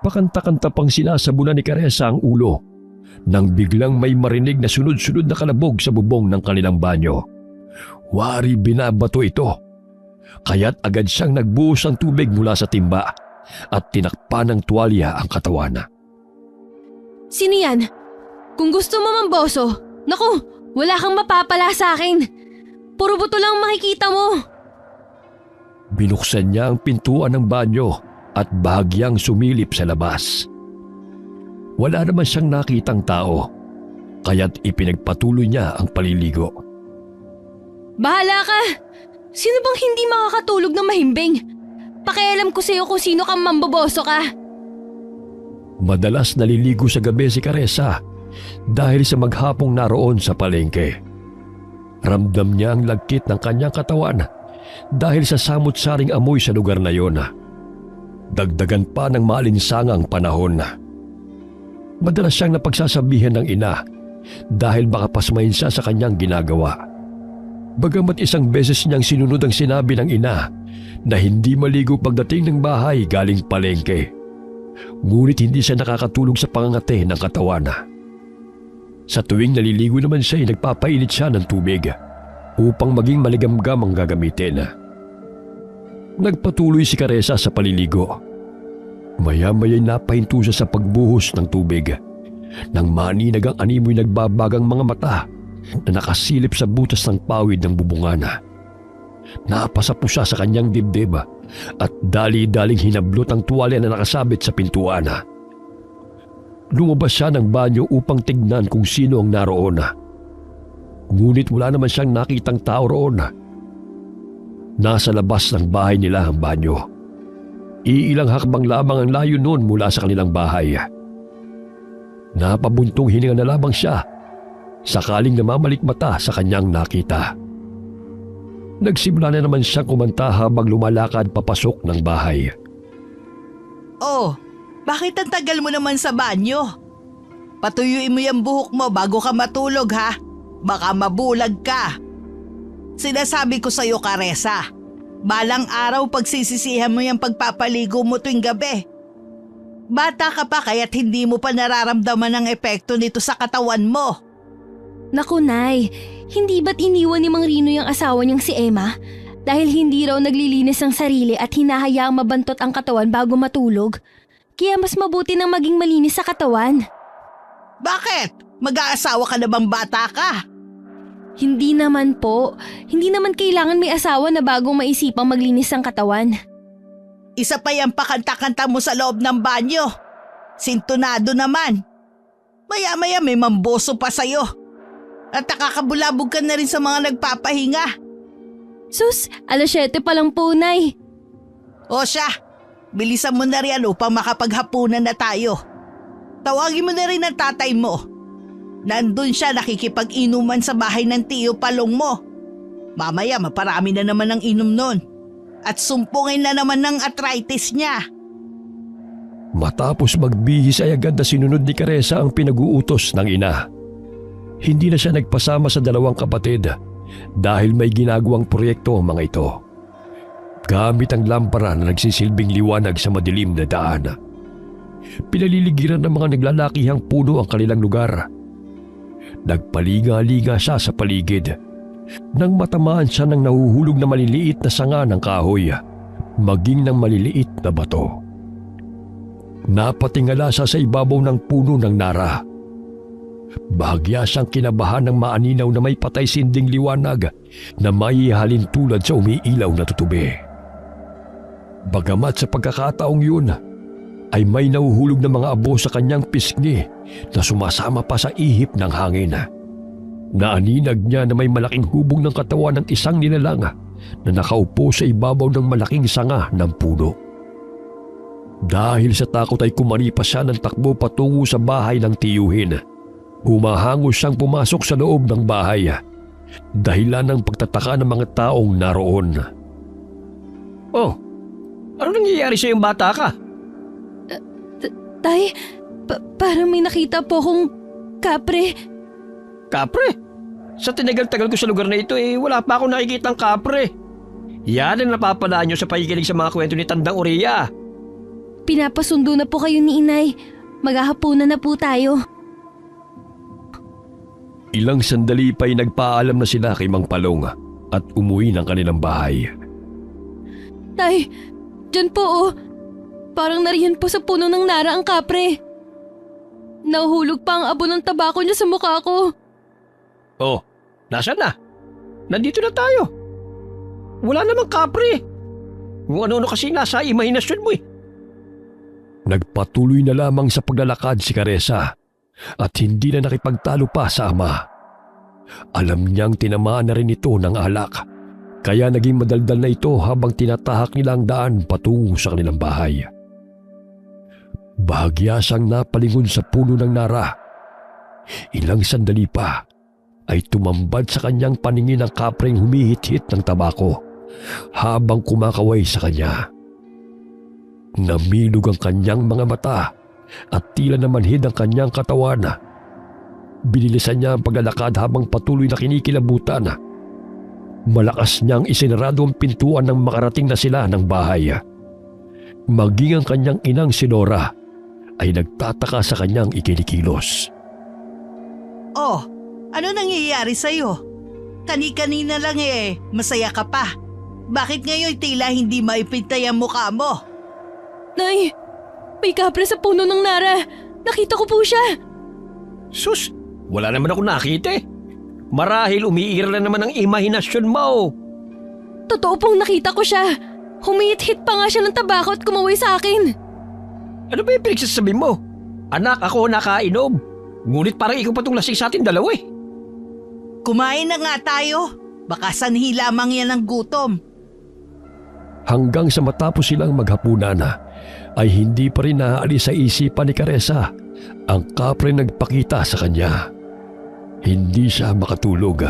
Nagpakanta-kanta pang sinasabunan ni Caressa ang ulo nang biglang may marinig na sunod-sunod na kalabog sa bubong ng kanilang banyo. Wari binabato ito. Kaya't agad siyang nagbuhos ng tubig mula sa timba at tinakpan ng tuwalya ang katawan. Sino yan? Kung gusto mo mamboso, naku, wala kang mapapala sa akin. Puro buto lang makikita mo. Binuksan niya ang pintuan ng banyo at bahagyang sumilip sa labas. Wala naman siyang nakitang tao, kaya't ipinagpatuloy niya ang paliligo. Bahala ka! Sino bang hindi makakatulog ng mahimbing? Pakialam ko sa'yo kung sino kang mamboboso ka. Madalas naliligo sa gabi si Caressa dahil sa maghapong naroon sa palengke. Ramdam niya ang lagkit ng kanyang katawan dahil sa samot-saring amoy sa lugar na yon. Dagdagan pa ng maalinsangang panahon. Madalas siyang napagsasabihan ng ina dahil baka pasmahin siya sa kanyang ginagawa. Bagamat isang beses niyang sinunod ang sinabi ng ina na hindi maligo pagdating ng bahay galing palengke. Ngunit hindi siya nakakatulog sa pangangate ng katawan. Sa tuwing naliligo naman siya ay nagpapainit siya ng tubig upang maging maligamgam ang gagamitin. Nagpatuloy si Caressa sa paliligo. Maya-maya'y napahinto siya sa pagbuhos ng tubig nang maninag ang animoy nagbabagang mga mata na nakasilip sa butas ng pawid ng bubungana. Napasa po siya sa kanyang dibdib at dali-daling hinablot ang tuwalya na nakasabit sa pintuan. Lumabas siya ng banyo upang tignan kung sino ang naroon. Ngunit wala naman siyang nakitang tao roon. Nasa labas ng bahay nila ang banyo. Iilang hakbang lamang ang layo noon mula sa kanilang bahay. Napabuntong hininga na lamang siya sakaling namamalikmata sa kanyang nakita. Nagsimula na naman siyang kumanta habang lumalakad papasok ng bahay. Oh, bakit ang tagal mo naman sa banyo? Patuyuin mo yung buhok mo bago ka matulog ha. Baka mabulag ka. Sinasabi ko sa'yo, Caressa, balang araw pagsisisihan mo yung pagpapaligo mo tuwing gabi. Bata ka pa kaya't hindi mo pa nararamdaman ang epekto nito sa katawan mo. Naku, Nay, hindi ba't iniwan ni Mang Rino yung asawa niyang si Emma? Dahil hindi raw naglilinis ng sarili at hinahayaang mabantot ang katawan bago matulog? Kaya mas mabuti nang maging malinis sa katawan. Bakit? Mag-aasawa ka na bang bata ka? Hindi naman po. Hindi naman kailangan may asawa na bagong maisipang maglinis ng katawan. Isa pa yung pakanta-kanta mo sa loob ng banyo. Sintonado naman. Maya-maya may mamboso pa sa'yo. At nakakabulabog ka na rin sa mga nagpapahinga. Sus, 7:00 pa lang po, Nay. O siya, bilisan mo na rin upang makapaghapunan na tayo. Tawagin mo na rin ang tatay mo. Nandun siya nakikipag-inuman sa bahay ng tiyo palong mo. Mamaya maparami na naman ang inom nun. At sumpungin na naman ng arthritis niya. Matapos magbihis ay agad na sinunod ni Caressa ang pinag-uutos ng ina. Hindi na siya nagpasama sa dalawang kapatid dahil may ginagawang proyekto ang mga ito. Gamit ang lampara na nagsisilbing liwanag sa madilim na daan. Pinaliligiran ng mga naglalakihang puno ang kanilang lugar. Nagpalinga-linga siya sa paligid nang matamaan siya ng nahuhulog na maliliit na sanga ng kahoy, maging ng maliliit na bato. Napatingala siya sa ibabaw ng puno ng nara. Bahagya siyang kinabahan ng maaninaw na may patay sinding liwanag na maihalin tulad sa umiilaw na tutubi. Bagamat sa pagkakataong yun, ay may nahuhulog na mga abo sa kanyang pisngi na sumasama pa sa ihip ng hangin. Naaninag niya na may malaking hubog ng katawan ng isang nilalang na nakaupo sa ibabaw ng malaking sanga ng puno. Dahil sa takot ay kumaripas siya ng takbo patungo sa bahay ng tiyuhin. Humahangos siyang pumasok sa loob ng bahay, dahilan ng pagtataka ng mga taong naroon. Oh, ano nangyayari sa yung bata ka? Tay, parang may nakita po akong kapre. Kapre? Sa tinagal-tagal ko sa lugar na ito wala pa akong nakikitang kapre. Yan ang napapalaan nyo sa pakikinig sa mga kwento ni Tandang Uria. pinapasundo na po kayo ni inay. Maghahapunan na po tayo. Ilang sandali pa'y nagpaalam na sila kay Mang Palong at umuwi ng kanilang bahay. Tay, dyan po oh. Parang nariyan po sa puno ng nara ang kapre. Nahuhulog pa ang abo ng tabako niya sa mukha ko. Oh, nasaan na? Nandito na tayo. Wala namang kapre. Kung ano-ano kasi nasa imahinasyon mo eh. Nagpatuloy na lamang sa paglalakad si Caressa at hindi na nakipagtalo pa sa ama. Alam niyang tinamaan na rin ito ng alak, kaya naging madaldal na ito habang tinatahak nila ang daan patungo sa kanilang bahay. Bahagya siyang napalingon sa puno ng nara. Ilang sandali pa ay tumambad sa kanyang paningin ang kapreng humihit-hit ng tabako habang kumakaway sa kanya. Namilog ang kanyang mga mata at tila namanhid ang kanyang katawan. Binilisan niya ang paglalakad habang patuloy na kinikilabutan. Malakas niyang isinarado ang pintuan nang makarating na sila ng bahay. Maging ang kanyang inang si Nora ay nagtataka sa kanyang ikinikilos. Oh, ano nangyayari sa'yo? Kani-kanina lang masaya ka pa. Bakit ngayon tila hindi maipintay ang mukha mo? Nay, may kapre sa puno ng nara. Nakita ko po siya. Sus, wala naman ako nakita eh. Marahil umiiral na naman ang imahinasyon mo. Totoo pong nakita ko siya. Humihit-hit pa nga siya ng tabako at kumaway sa akin. Ano ba yung pinagsasabi mo? Anak, ako nakainom. Ngunit parang ikaw pa itong lasing sa atin dalawa eh. Kumain na nga tayo. Baka sanhi lamang yan ng gutom. Hanggang sa matapos silang maghapunan ay hindi pa rin naaalis sa isipan ni Caressa ang kapre nagpakita sa kanya. Hindi siya makatulog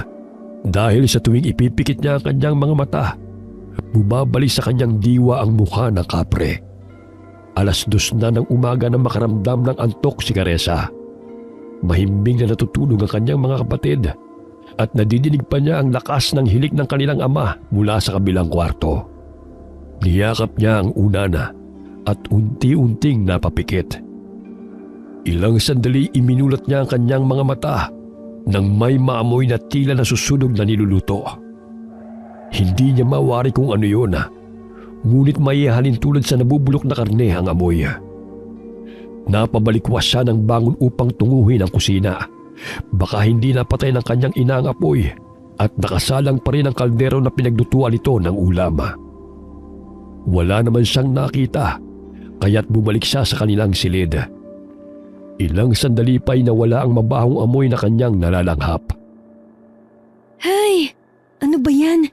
dahil sa tuwing ipipikit niya ang kanyang mga mata, bumabalik sa kanyang diwa ang mukha ng kapre. 2:00 na ng umaga nang makaramdam ng antok si Caressa. Mahimbing na natutulog ang kanyang mga kapatid at nadidinig pa niya ang lakas ng hilik ng kanilang ama mula sa kabilang kwarto. Niyakap niya ang unana at unti-unting napapikit. Ilang sandali iminulat niya ang kanyang mga mata nang may maamoy na tila nasusunog na niluluto. Hindi niya mawari kung ano yun, ngunit may halin tulad sa nabubulok na karne ang amoy. Napabalikwas siya ng bangon upang tunguhin ang kusina. Baka hindi napatay ng kanyang ina ang apoy at nakasalang pa rin ang kaldero na pinaglutuan ito ng ulam. Wala naman siyang nakita, kaya't bumalik siya sa kanilang silid. Ilang sandali pa'y nawala ang mabahong amoy na kanyang nalalanghap. Hay, ano ba yan?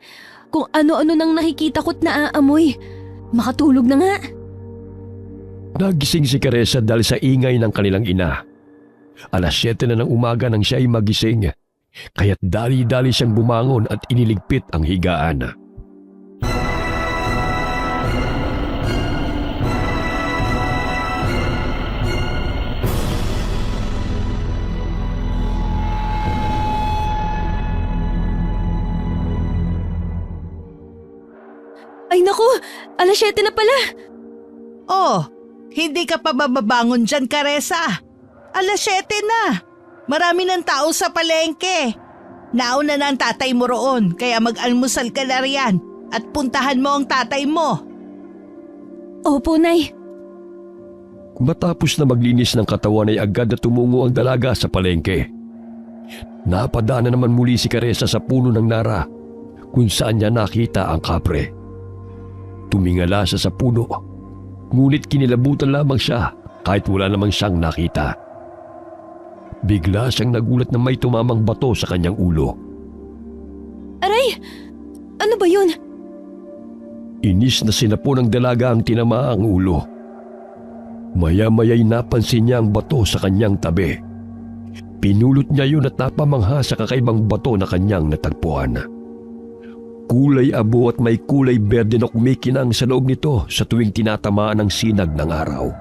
Kung ano-ano nang nakikita ko't naaamoy. Makatulog na nga. Nagising si Caressa dahil sa ingay ng kanilang ina. 7:00 na ng umaga nang siya ay magising, kaya't dali-dali siyang bumangon at iniligpit ang higaan. Ay naku, 7:00 na pala. Oh, hindi ka pa bababangon dyan, Caressa. 7:00 na. Marami ng tao sa palengke. Nauna na ang tatay mo roon, kaya mag-almusal ka na riyan at puntahan mo ang tatay mo. Opo, Nay. Matapos na maglinis ng katawan ay agad na tumungo ang dalaga sa palengke. Napadaan na naman muli si Caressa sa puno ng nara kung saan niya nakita ang kapre. Tumingala siya sa puno, ngunit kinilabutan lamang siya kahit wala namang siyang nakita. Bigla siyang nagulat na may tumamang bato sa kanyang ulo. Aray! Ano ba yun? Inis na sinapo ng dalaga ang tinamaang ulo. Maya-maya'y napansin niya ang bato sa kanyang tabi. Pinulot niya yun at napamangha sa kakaibang bato na kanyang natagpuan. Kulay abo at may kulay berde na kumikinang sa loob nito sa tuwing tinatamaan ng sinag ng araw.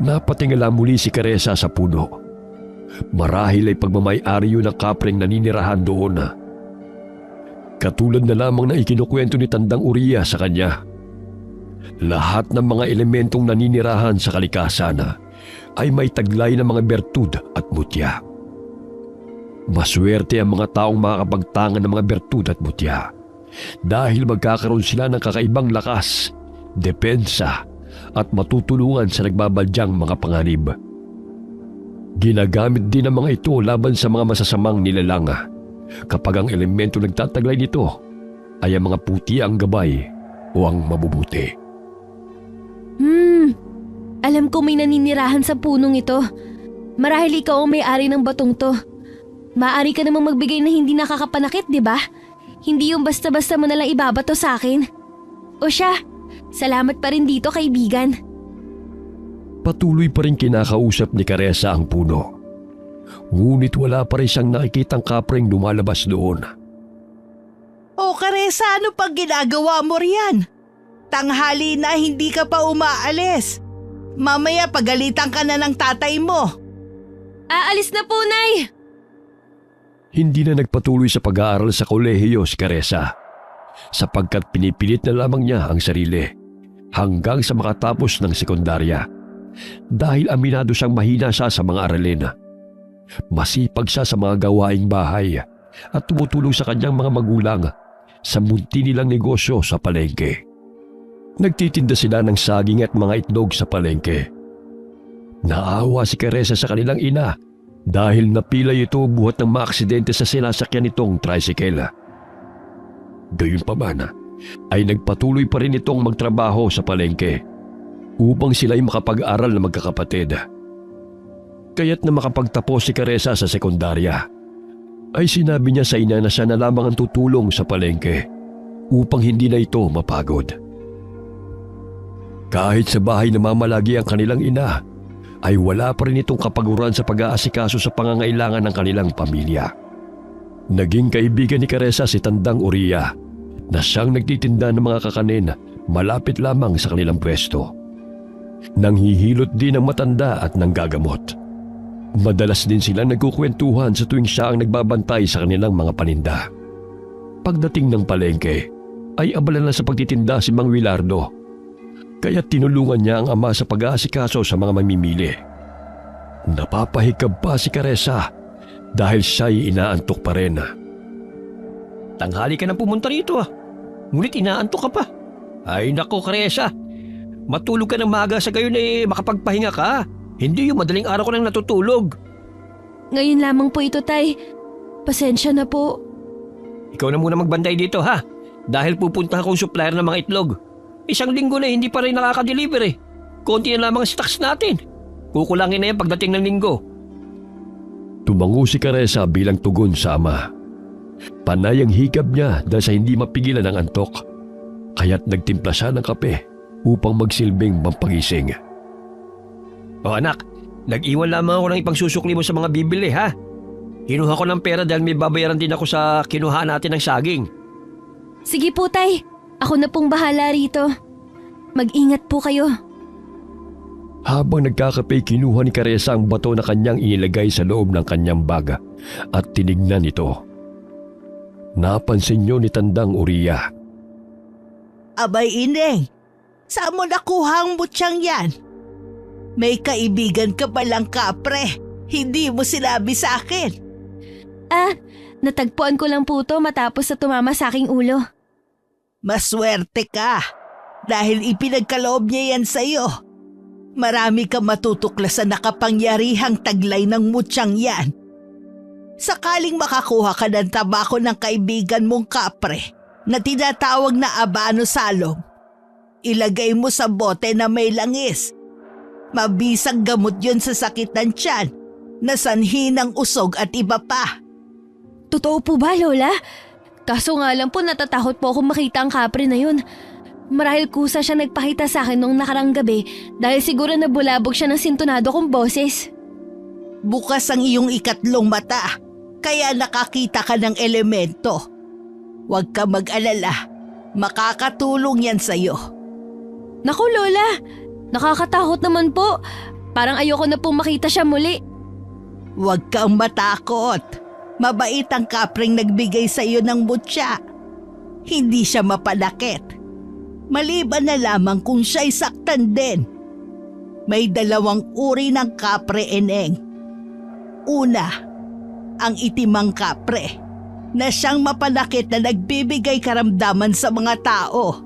Napatingala muli si Caressa sa puno. Marahil ay pagmamay-ari yun ng kapreng naninirahan doon. Katulad na lamang na ikinukwento ni Tandang Uriya sa kanya. Lahat ng mga elementong naninirahan sa kalikasan ay may taglay ng mga bertud at mutya. Maswerte ang mga taong makakapagtangan ng mga bertud at mutya dahil magkakaroon sila ng kakaibang lakas, depensa at matutulungan sa nagbabadyang mga panganib. Ginagamit din ang mga ito laban sa mga masasamang nilalang kapag ang elemento nagtataglay nito ay ang mga puti ang gabay o ang mabubuti. Alam ko may naninirahan sa punong ito. Marahil ikaw ang may-ari ng batong to. Maaari ka namang magbigay na hindi nakakapanakit, di ba? Hindi yung basta-basta mo nalang ibabato sa akin. O siya, salamat pa rin dito, kaibigan. Patuloy pa rin kinakausap ni Caressa ang puno. Ngunit wala pa rin siyang nakikitang kapreng lumalabas doon. O Caressa, ano pang ginagawa mo riyan? Tanghali na hindi ka pa umaalis. Mamaya pagalitan ka na ng tatay mo. Aalis na po, Nay! Hindi na nagpatuloy sa pag-aaral sa kolehiyo si Caressa sapagkat pinipilit na lamang niya ang sarili hanggang sa makatapos ng sekundarya dahil aminado siyang mahina siya sa mga aralin. Masipag siya sa mga gawaing bahay at tumutulong sa kanyang mga magulang sa munti nilang negosyo sa palengke. Nagtitinda sila ng saging at mga itlog sa palengke. Naawa si Caressa sa kanilang ina dahil napilay ito buhat ng mga aksidente sa sinasakyan nitong tricycle. Gayunpaman ay nagpatuloy pa rin itong magtrabaho sa palengke upang sila'y makapag-aral na magkakapatid. Kaya't na makapagtapos si Caressa sa sekundarya ay sinabi niya sa ina na siya na lamang ang tutulong sa palengke upang hindi na ito mapagod. Kahit sa bahay namamalagi ang kanilang ina, ay wala pa rin itong kapaguran sa pag-aasikaso sa pangangailangan ng kanilang pamilya. Naging kaibigan ni Caressa si Tandang Uriya na siyang nagtitinda ng mga kakanin malapit lamang sa kanilang pwesto. Nanghihilot din ang matanda at nanggagamot. Madalas din sila nagkukwentuhan sa tuwing siya ang nagbabantay sa kanilang mga paninda. Pagdating ng palengke, ay abala na sa pagtitinda si Mang Wilardo. Kaya tinulungan niya ang ama sa pag-aasikaso sa mga mamimili. Napapahikab pa si Caressa dahil siya'y inaantok pa rin. Tanghali ka nang pumunta rito ngunit inaantok ka pa. Ay nako Caressa, matulog ka ng maaga sa gayon makapagpahinga ka. Hindi yung madaling araw ko nang natutulog. Ngayon lamang po ito, Tay. Pasensya na po. Ikaw na muna magbanday dito dahil pupunta akong supplier ng mga itlog. 1 linggo na hindi pa rin nakaka-deliver Konti na lamang ang stocks natin. Kukulangin na yan pagdating ng linggo. Tumango si Caressa bilang tugon sa ama. Panay ang hikab niya dahil sa hindi mapigilan ng antok. Kaya't nagtimpla siya ng kape upang magsilbing pampagising. O anak, nag-iwan lamang ako ng ipangsusukli mo sa mga bibili Kinuha ko ng pera dahil may babayaran din ako sa kinuhaan natin ng saging. Sige po, Tay. Ako na pong bahala rito. Mag-ingat po kayo. Habang nagkakape, kinuha ni Caressa ang bato na kanyang inilagay sa loob ng kanyang baga at tinignan ito. Napansin niyo ni Tandang Uriya. Abay Ineng, saan mo nakuha ang mutyang yan? May kaibigan ka palang kapre. Hindi mo sinabi sa akin. Natagpuan ko lang po to matapos na tumama sa aking ulo. Maswerte ka dahil ipinagkaloob niya yan sa'yo. Marami kang matutuklasan na kapangyarihang taglay ng mutyang yan. Sakaling makakuha ka ng tabako ng kaibigan mong kapre na tinatawag na abano salong, ilagay mo sa bote na may langis. Mabisang gamot yun sa sakit ng tiyan, na sanhi ng usog at iba pa. Totoo po ba, Lola? Kaso nga lang po natatakot po akong makita ang kapre na yun. Marahil kusa siya nagpakita sa akin noong nakarang gabi dahil siguro nabulabog siya ng sintonado kong boses. Bukas ang iyong ikatlong mata, kaya nakakita ka ng elemento. Huwag ka mag-alala, makakatulong yan sa'yo. Naku, Lola! Nakakatakot naman po. Parang ayoko na pong makita siya muli. Huwag kang matakot. Mabait ang kapreng nagbigay sa iyo ng mutya. Hindi siya mapanakit. Maliban na lamang kung siya'y saktan din. May dalawang uri ng kapre, Eneng. Una, ang itimang kapre na siyang mapanakit na nagbibigay karamdaman sa mga tao.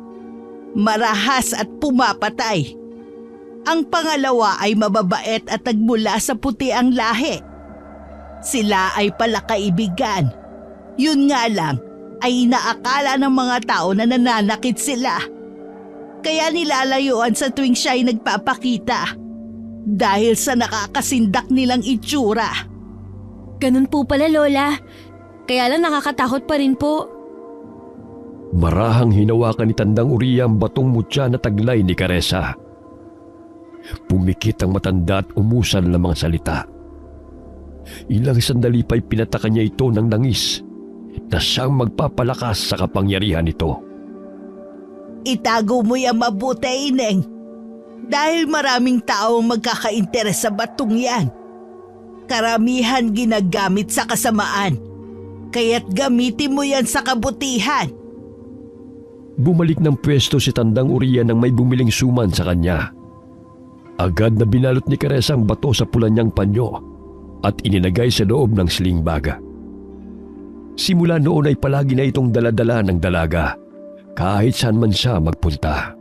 Marahas at pumapatay. Ang pangalawa ay mababait at nagmula sa puti ang lahi. Sila ay palakaibigan. Yun nga lang ay inaakala ng mga tao na nananakit sila. Kaya nilalayuan sa tuwing siya ay nagpapakita dahil sa nakakasindak nilang itsura. Ganun po pala, Lola. Kaya lang nakakatakot pa rin po. Marahang hinawakan ni Tandang Uriya ang batong mutya na taglay ni Caressa. Pumikit ang matanda at umusan ng mga salita. Ilang sandali pa'y pinataka niya ito ng langis na siyang magpapalakas sa kapangyarihan nito. Itago mo yan mabuti, Ineng. Dahil maraming tao ang magkakainteres sa batong yan. Karamihan ginagamit sa kasamaan. Kaya't gamitin mo yan sa kabutihan. Bumalik ng pwesto si Tandang Uriya nang may bumiling suman sa kanya. Agad na binalot ni Caressa ang bato sa pula niyang panyo at ininagay sa loob ng sling bag. Simula noon ay palagi na itong daladala ng dalaga kahit saan man siya magpunta.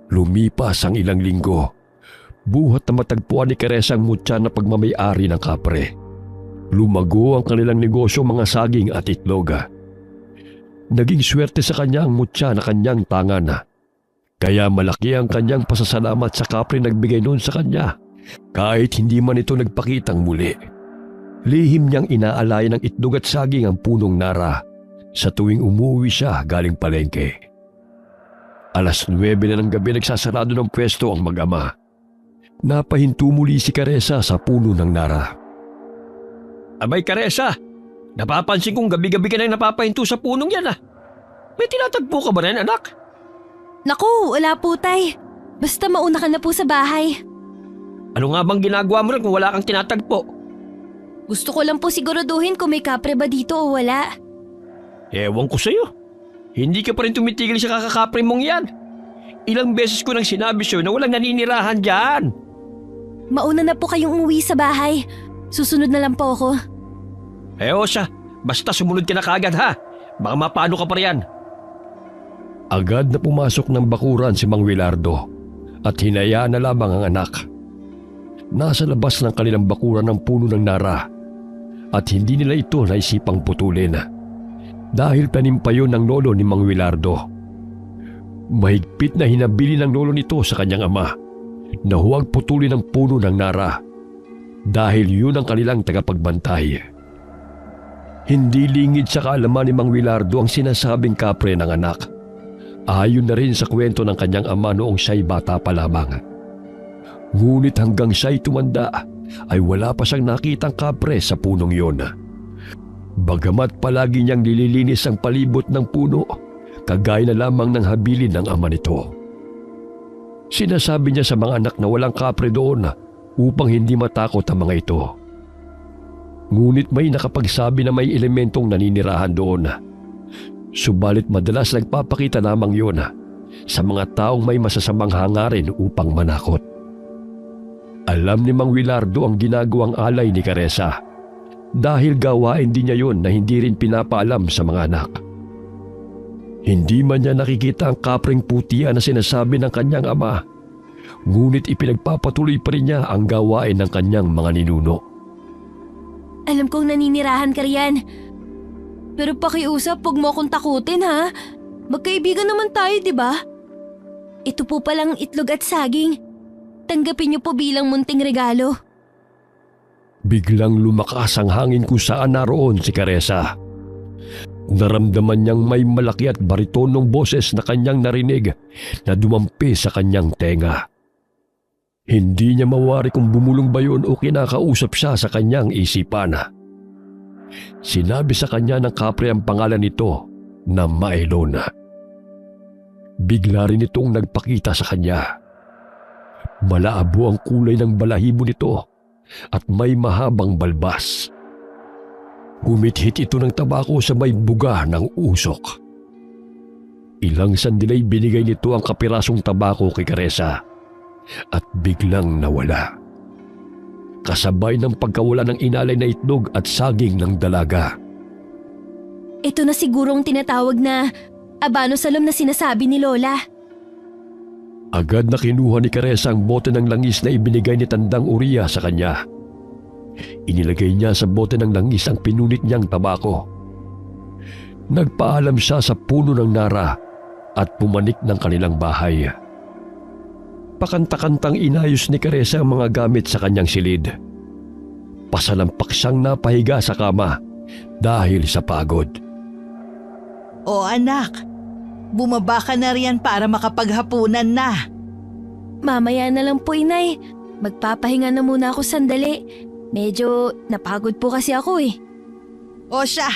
Lumipas ang ilang linggo, buhat na matagpuan ni Caressa ang mutya na pagmamay-ari ng kapre. Lumago ang kanilang negosyo, mga saging at itlog. Naging swerte sa kanya ang mutya na kanyang tangan. Kaya malaki ang kanyang pasasalamat sa kapre nagbigay noon sa kanya kahit hindi man ito nagpakitang muli. Lihim niyang inaalay ng itlog at saging ang punong Nara sa tuwing umuwi siya galing palengke. 9:00 na ng gabi nagsasarado ng pwesto ang mag-ama. Napahinto muli si Caressa sa puno ng Nara. Abay, Caressa, napapansin kong gabi-gabi ka nang napapahinto sa punong yan ah. May tinatagpo ka ba rin, anak? Naku, wala po, Tay. Basta mauna ka na po sa bahay. Ano nga bang ginagawa mo rin kung wala kang tinatagpo? Gusto ko lang po siguraduhin kung may kapre ba dito o wala. Ewan ko sa'yo. Hindi ka pa rin tumitigil sa kakakapre mong yan. Ilang beses ko nang sinabi sa'yo na walang naninirahan dyan. Mauna na po kayong umuwi sa bahay. Susunod na lang po ako. Osa, basta sumunod ka na kagad ha. Baka mapano ka pa riyan. Agad na pumasok ng bakuran si Mang Wilardo at hinayaan na lamang ang anak. Nasa labas ng kanilang bakuran ng puno ng Nara at hindi nila ito naisipang putulin dahil tanim pa yun ng lolo ni Mang Wilardo. Mahigpit na hinabili ng lolo nito sa kanyang ama na huwag putulin ang puno ng Nara dahil yun ang kanilang tagapagbantay. Hindi lingid sa kaalaman ni Mang Wilardo ang sinasabing kapre ng anak. Ayon na rin sa kwento ng kanyang ama noong siya'y bata pa lamang. Ngunit hanggang siya'y tumanda ay wala pa siyang nakitang kapre sa punong yun. Bagamat palagi niyang nililinis ang palibot ng puno, kagaya na lamang ng habilin ng ama nito. Sinasabi niya sa mga anak na walang kapre doon upang hindi matakot ang mga ito. Ngunit may nakapagsabi na may elementong naninirahan doon. Subalit madalas nagpapakita lamang yun sa mga taong may masasamang hangarin upang manakot. Alam ni Mang Wilardo ang ginagawang alay ni Caressa dahil gawain din niya yun na hindi rin pinapaalam sa mga anak. Hindi man niya nakikita ang kapreng putian na sinasabi ng kanyang ama, ngunit ipinagpapatuloy pa rin niya ang gawain ng kanyang mga ninuno. Alam kong naninirahan ka riyan. Pero pakiusap, huwag mo akong takutin ha. Magkaibigan naman tayo, di ba? Ito po palang itlog at saging. Tanggapin niyo po bilang munting regalo. Biglang lumakas ang hangin kung saan naroon si Caressa. Naramdaman niyang may malaki at baritonong boses na kanyang narinig na dumampi sa kanyang tenga. Hindi niya mawari kung bumulong ba yun o kinakausap siya sa kanyang isipan. Sinabi sa kanya ng kapre ang pangalan nito na Maelon. Bigla rin itong nagpakita sa kanya. Malabo ang kulay ng balahibo nito at may mahabang balbas. Humithit ito ng tabako sa may buga ng usok. Ilang sandali binigay nito ang kapirasong tabako kay Caressa at biglang nawala. Kasabay ng pagkawala ng inalay na itlog at saging ng dalaga. Ito na sigurong tinatawag na abano salom na sinasabi ni Lola. Agad na kinuha ni Caressa ang bote ng langis na ibinigay ni Tandang Uriya sa kanya. Inilagay niya sa bote ng langis ang pinunit niyang tabako. Nagpaalam siya sa puno ng nara at pumanik ng kanilang bahay. Pakanta-kantang inayos ni Caressa ang mga gamit sa kanyang silid. Pasalampak siyang napahiga sa kama dahil sa pagod. O anak, bumaba ka na riyan para makapaghapunan na. Mamaya na lang po, Inay. Magpapahinga na muna ako sandali. Medyo napagod po kasi ako eh. O siya,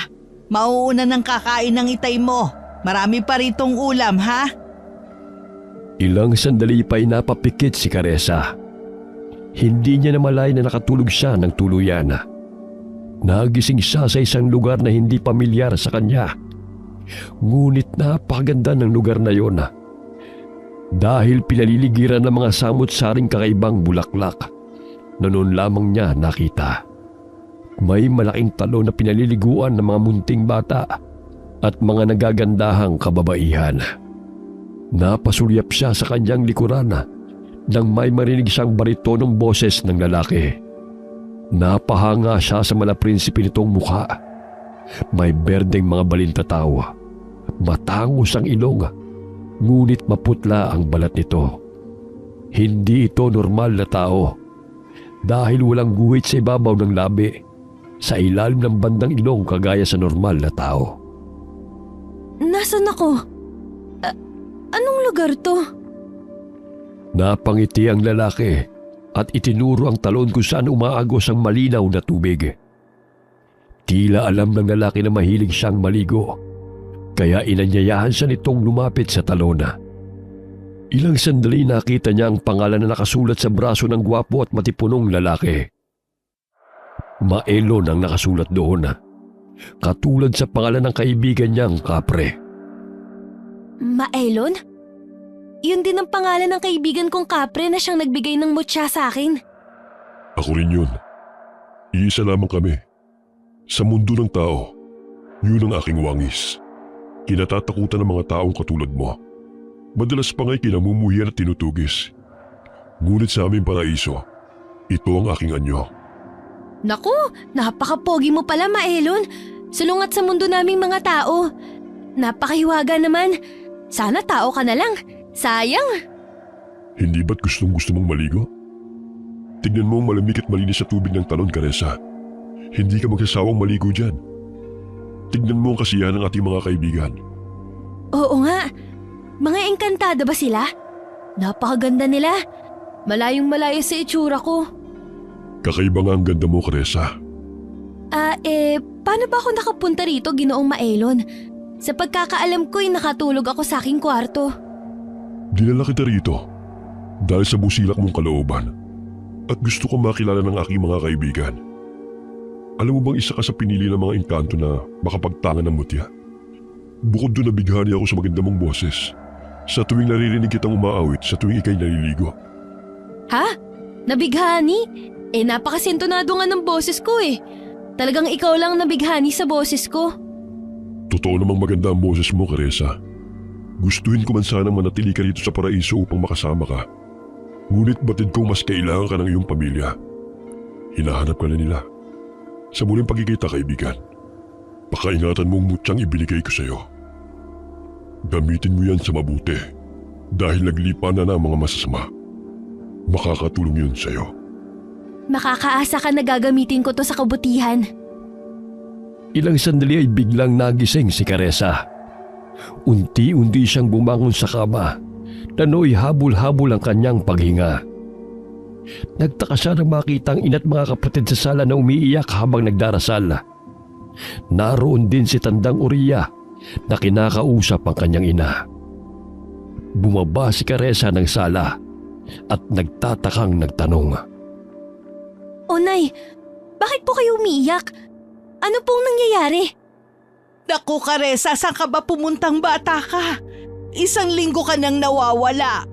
mauuna ng kakain ng itay mo. Marami pa ritong ulam, ha? Ilang sandali pa'y napapikit si Caressa. Hindi niya namalay na nakatulog siya ng tuluyan. Nagising siya sa isang lugar na hindi pamilyar sa kanya. Ngunit napakaganda ng lugar na yon. Dahil pinaliligiran ng mga samut-saring kakaibang bulaklak na noon lamang niya nakita. May malaking talon na pinaliliguan ng mga munting bata at mga nagagandahang kababaihan. Napasulyap siya sa kanyang likuran nang may marinig siyang baritonong boses ng lalaki. Napahanga siya sa malaprinsipe nitong mukha. May berdeng mga balintataw. Matangos ang ilong, ngunit maputla ang balat nito. Hindi ito normal na tao dahil walang guhit sa ibabaw ng labi sa ilalim ng bandang ilong kagaya sa normal na tao. Nasaan ako? Anong lugar to? Napangiti ang lalaki at itinuro ang talon kung saan umaagos ang malinaw na tubig. Tila alam ng lalaki na mahilig siyang maligo, kaya inanyayahan siya nitong lumapit sa talon. Ilang sandali nakita niya ang pangalan na nakasulat sa braso ng gwapo at matipunong lalaki. Maelon ang nakasulat doon, katulad sa pangalan ng kaibigan niyang Kapre. Maelon? Yun din ang pangalan ng kaibigan kong Kapre na siyang nagbigay ng mutya sa akin. Ako rin yun. Iisa lamang kami. Sa mundo ng tao, yun ang aking wangis. Kinatatakutan ng mga taong katulad mo. Madalas pa nga'y kinamumuhian at tinutugis. Ngunit sa aming paraiso, ito ang aking anyo. Naku, napaka-pogi mo pala, Maelon. Salungat sa mundo naming mga tao. Napakahiwaga naman. Sana tao ka na lang. Sayang. Hindi ba't gustong-gusto mong maligo? Tignan mo ang malamig at malinis sa tubig ng talon, Caressa. Hindi ka magsasawang maligo dyan. Tignan mo ang kasiyahan ng ating mga kaibigan. Oo nga. Mga engkantada ba sila? Napakaganda nila. Malayong-malayo sa itsura ko. Kakaiba nga ang ganda mo, Caressa. Paano ba ako nakapunta rito, Ginoong Maelon? Sa pagkakaalam ko'y nakatulog ako sa aking kwarto. Dinala kita rito dahil sa busilak mong kalooban at gusto ko makilala ng aking mga kaibigan. Alam mo bang isa ka sa pinili ng mga engkanto na makapagtangan ng mutya? Bukod doon nabighani ako sa maganda mong boses sa tuwing naririnig kitang umaawit sa tuwing ikay naliligo. Ha? Nabighani? Napakasintonado nga ng boses ko eh. Talagang ikaw lang nabighani sa boses ko. Totoo namang maganda ang boses mo, Caressa. Gustuhin ko man sanang manatili ka rito sa paraiso upang makasama ka. Ngunit batid ko mas kailangan ka ng iyong pamilya. Hinahanap ka na nila. Sa muling pagkikita, kaibigan, pakaingatan mong mutyang ibinigay ko sa iyo. Gamitin mo yan sa mabuti dahil naglipa na ng mga masasama. Makakatulong yun sa iyo. Makakaasa ka na gagamitin ko to sa kabutihan. Ilang sandali ay biglang nagising si Caressa. Unti-unti siyang bumangon sa kama na nooy habol-habol ang kanyang paghinga. Nagtaka siya nang makita ang ina't mga kapatid sa sala na umiiyak habang nagdarasal. Naroon din si Tandang Uriya na kinakausap ang kanyang ina. Bumaba si Caressa ng sala at nagtatakang nagtanong. O Nay, bakit po kayo umiiyak? Ano pong nangyayari? Naku, Caressa, saan ka ba pumuntang bata ka? 1 linggo ka nang nawawala.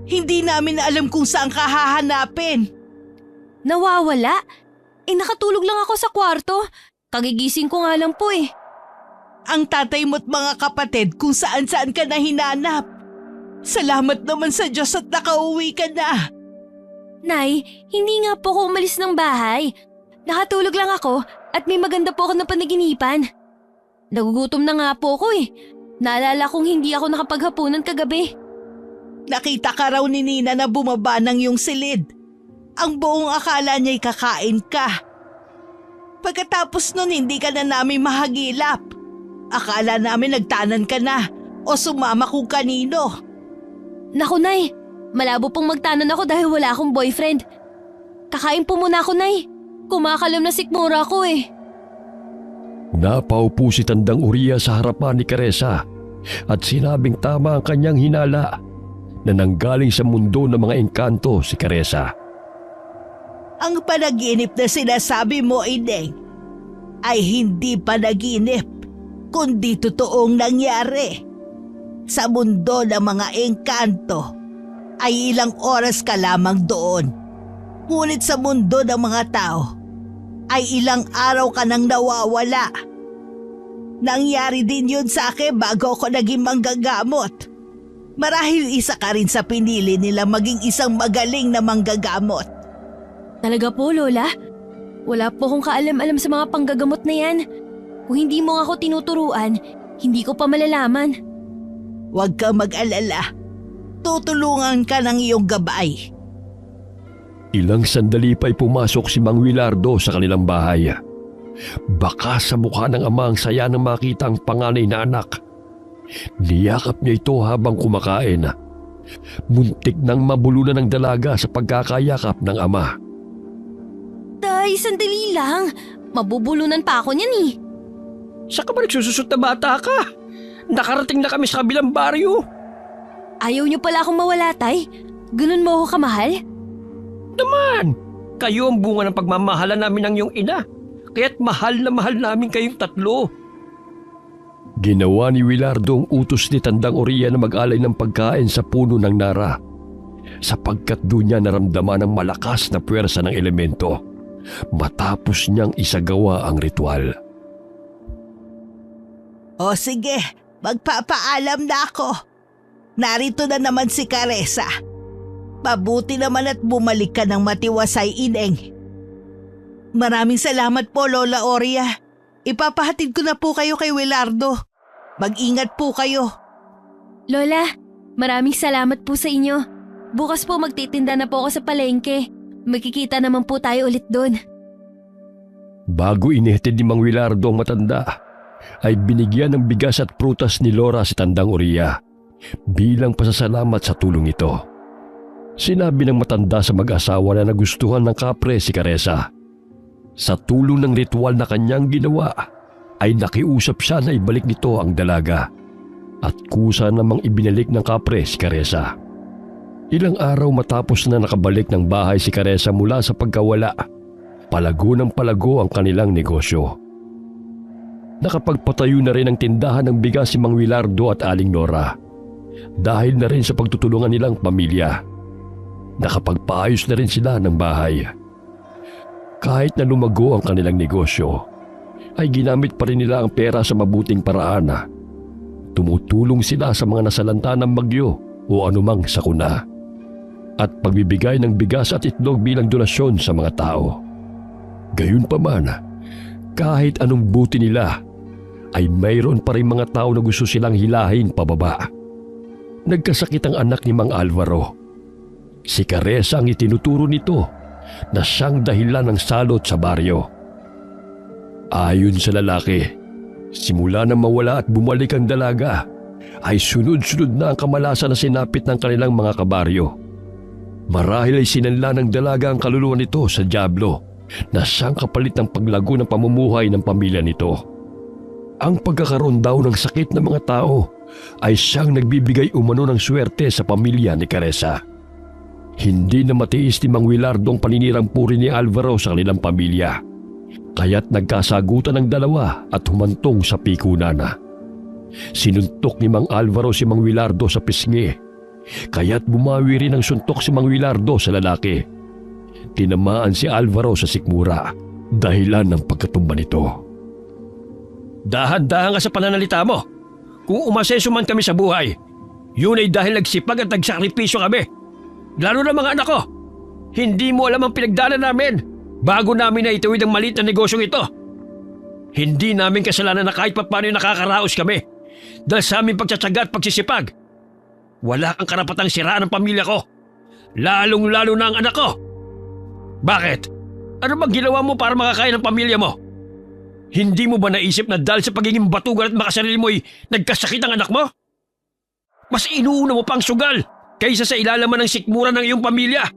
Hindi namin alam kung saan ka hahanapin. Nawawala? Nakatulog lang ako sa kwarto. Kagigising ko nga lang po eh. Ang tatay mo't mga kapatid kung saan-saan ka na hinanap. Salamat naman sa Diyos at nakauwi ka na. Nay, hindi nga po ako umalis ng bahay. Nakatulog lang ako at may maganda po ako na panaginipan. Nagugutom na nga po ako eh. Naalala kong hindi ako nakapaghapunan kagabi. Nakita ka raw ni Nina na bumaba ng iyong silid. Ang buong akala niya'y kakain ka. Pagkatapos nun hindi ka na namin mahagilap. Akala namin nagtanan ka na o sumama kung kanino. Naku, Nay. Malabo pong magtanan ako dahil wala akong boyfriend. Kakain po muna ako, Nay. Kumakalam na sikmura ko eh. Napaupo si Tandang Uriya sa harapan ni Caressa at sinabing tama ang kanyang hinala na nanggaling sa mundo ng mga engkanto si Caressa. Ang panaginip na sinasabi mo, Ineng, ay hindi panaginip, kundi totoong nangyari. Sa mundo ng mga engkanto, ay ilang oras ka lamang doon. Ngunit sa mundo ng mga tao, ay ilang araw ka nang nawawala. Nangyari din yun sa akin bago ako naging manggagamot. Marahil isa ka rin sa pinili nila maging isang magaling na manggagamot. Talaga po, Lola? Wala po akong kaalam-alam sa mga panggagamot na yan. Kung hindi mo ako tinuturuan, hindi ko pa malalaman. Huwag ka mag-alala. Tutulungan ka ng iyong gabay. Ilang sandali pa'y pumasok si Mang Wilardo sa kanilang bahay. Baka sa mukha ng ama ang saya nang makita ang panganay na anak. Niyakap niya ito habang kumakain. Muntik nang mabulunan ng dalaga sa pagkakayakap ng ama. Tay, sandali lang. Mabubulunan pa ako niyan eh. Saan ka ba nagsususot na bata ka? Nakarating na kami sa kabilang baryo. Ayaw niyo pala akong mawala, Tay? Ganun mo ako kamahal? Naman, kayo ang bunga ng pagmamahalan namin ng iyong ina. Kaya't mahal na mahal namin kayong tatlo. Ginawa ni Wilardo ang utos ni Tandang Uriya na mag-alay ng pagkain sa puno ng nara, sapagkat doon niya naramdaman ang malakas na puwersa ng elemento matapos niyang isagawa ang ritual. O sige, magpapaalam na ako. Narito na naman si Caressa. Mabuti naman at bumalik ka ng matiwasay, Ineng. Maraming salamat po, Lola Oria. Ipapahatid ko na po kayo kay Wilardo. Mag-ingat po kayo. Lola, maraming salamat po sa inyo. Bukas po magtitinda na po ako sa palengke. Magkikita naman po tayo ulit doon. Bago inihatid ni Mang Wilardo ang matanda, ay binigyan ng bigas at prutas ni Lora si Tandang Uriya bilang pasasalamat sa tulong ito. Sinabi ng matanda sa mag-asawa na nagustuhan ng kapre si Caressa. Sa tulong ng ritual na kanyang ginawa, ay nakiusap siya na ibalik nito ang dalaga at kusa namang ibinalik ng kapre si Caressa. Ilang araw matapos na nakabalik ng bahay si Caressa mula sa pagkawala, palago ng palago ang kanilang negosyo. Nakapagpatayo na rin ang tindahan ng bigas si Mang Wilardo at Aling Nora dahil na rin sa pagtutulungan nilang pamilya. Nakapagpaayos na rin sila ng bahay. Kahit na lumago ang kanilang negosyo, ay ginamit pa rin nila ang pera sa mabuting paraan. Tumutulong sila sa mga nasalanta ng bagyo o anumang sakuna at pagbibigay ng bigas at itlog bilang donasyon sa mga tao. Gayunpaman, kahit anong buti nila, ay mayroon pa rin mga tao na gusto silang hilahin pababa. Nagkasakit ang anak ni Mang Alvaro. Si Caressa ang itinuturo nito na siyang dahilan ng salot sa baryo. Ayon sa lalaki, simula na mawala at bumalik ang dalaga, ay sunod-sunod na ang kamalasan na sinapit ng kanilang mga kabaryo. Marahil ay sinanla ng dalaga ang kaluluwa nito sa dyablo na siyang kapalit ng paglago ng pamumuhay ng pamilya nito. Ang pagkakaroon daw ng sakit ng mga tao ay siyang nagbibigay umano ng swerte sa pamilya ni Caressa. Hindi na matiis ni Mang Wilardo ang paninirang puri ni Alvaro sa kanilang pamilya, kaya't nagkasagutan ng dalawa at humantong sa pikunan. Sinuntok ni Mang Alvaro si Mang Wilardo sa pisngi, kaya't bumawi rin ang suntok si Mang Wilardo sa lalaki. Tinamaan si Alvaro sa sikmura, dahilan ng pagkatumba nito. Dahan-dahan ka sa pananalita mo. Kung umasenso man kami sa buhay, yun ay dahil nagsipag at nagsakripisyo kami. Lalo na mga anak ko. Hindi mo alam ang pinagdaanan namin bago namin na ituwid ang maliit na negosyong ito. Hindi namin kasalanan na kahit paano nakakaraos kami dahil sa aming pagtsatsaga at pagsisipag. Wala kang karapatang siraan ang pamilya ko, lalong-lalo na ang anak ko. Bakit? Ano bang ginawa mo para makakain ng pamilya mo? Hindi mo ba naisip na dahil sa pagiging batugan at makasarili mo'y nagkasakit ang anak mo? Mas inuuna mo pang sugal kaysa sa ilalaman ng sikmura ng iyong pamilya.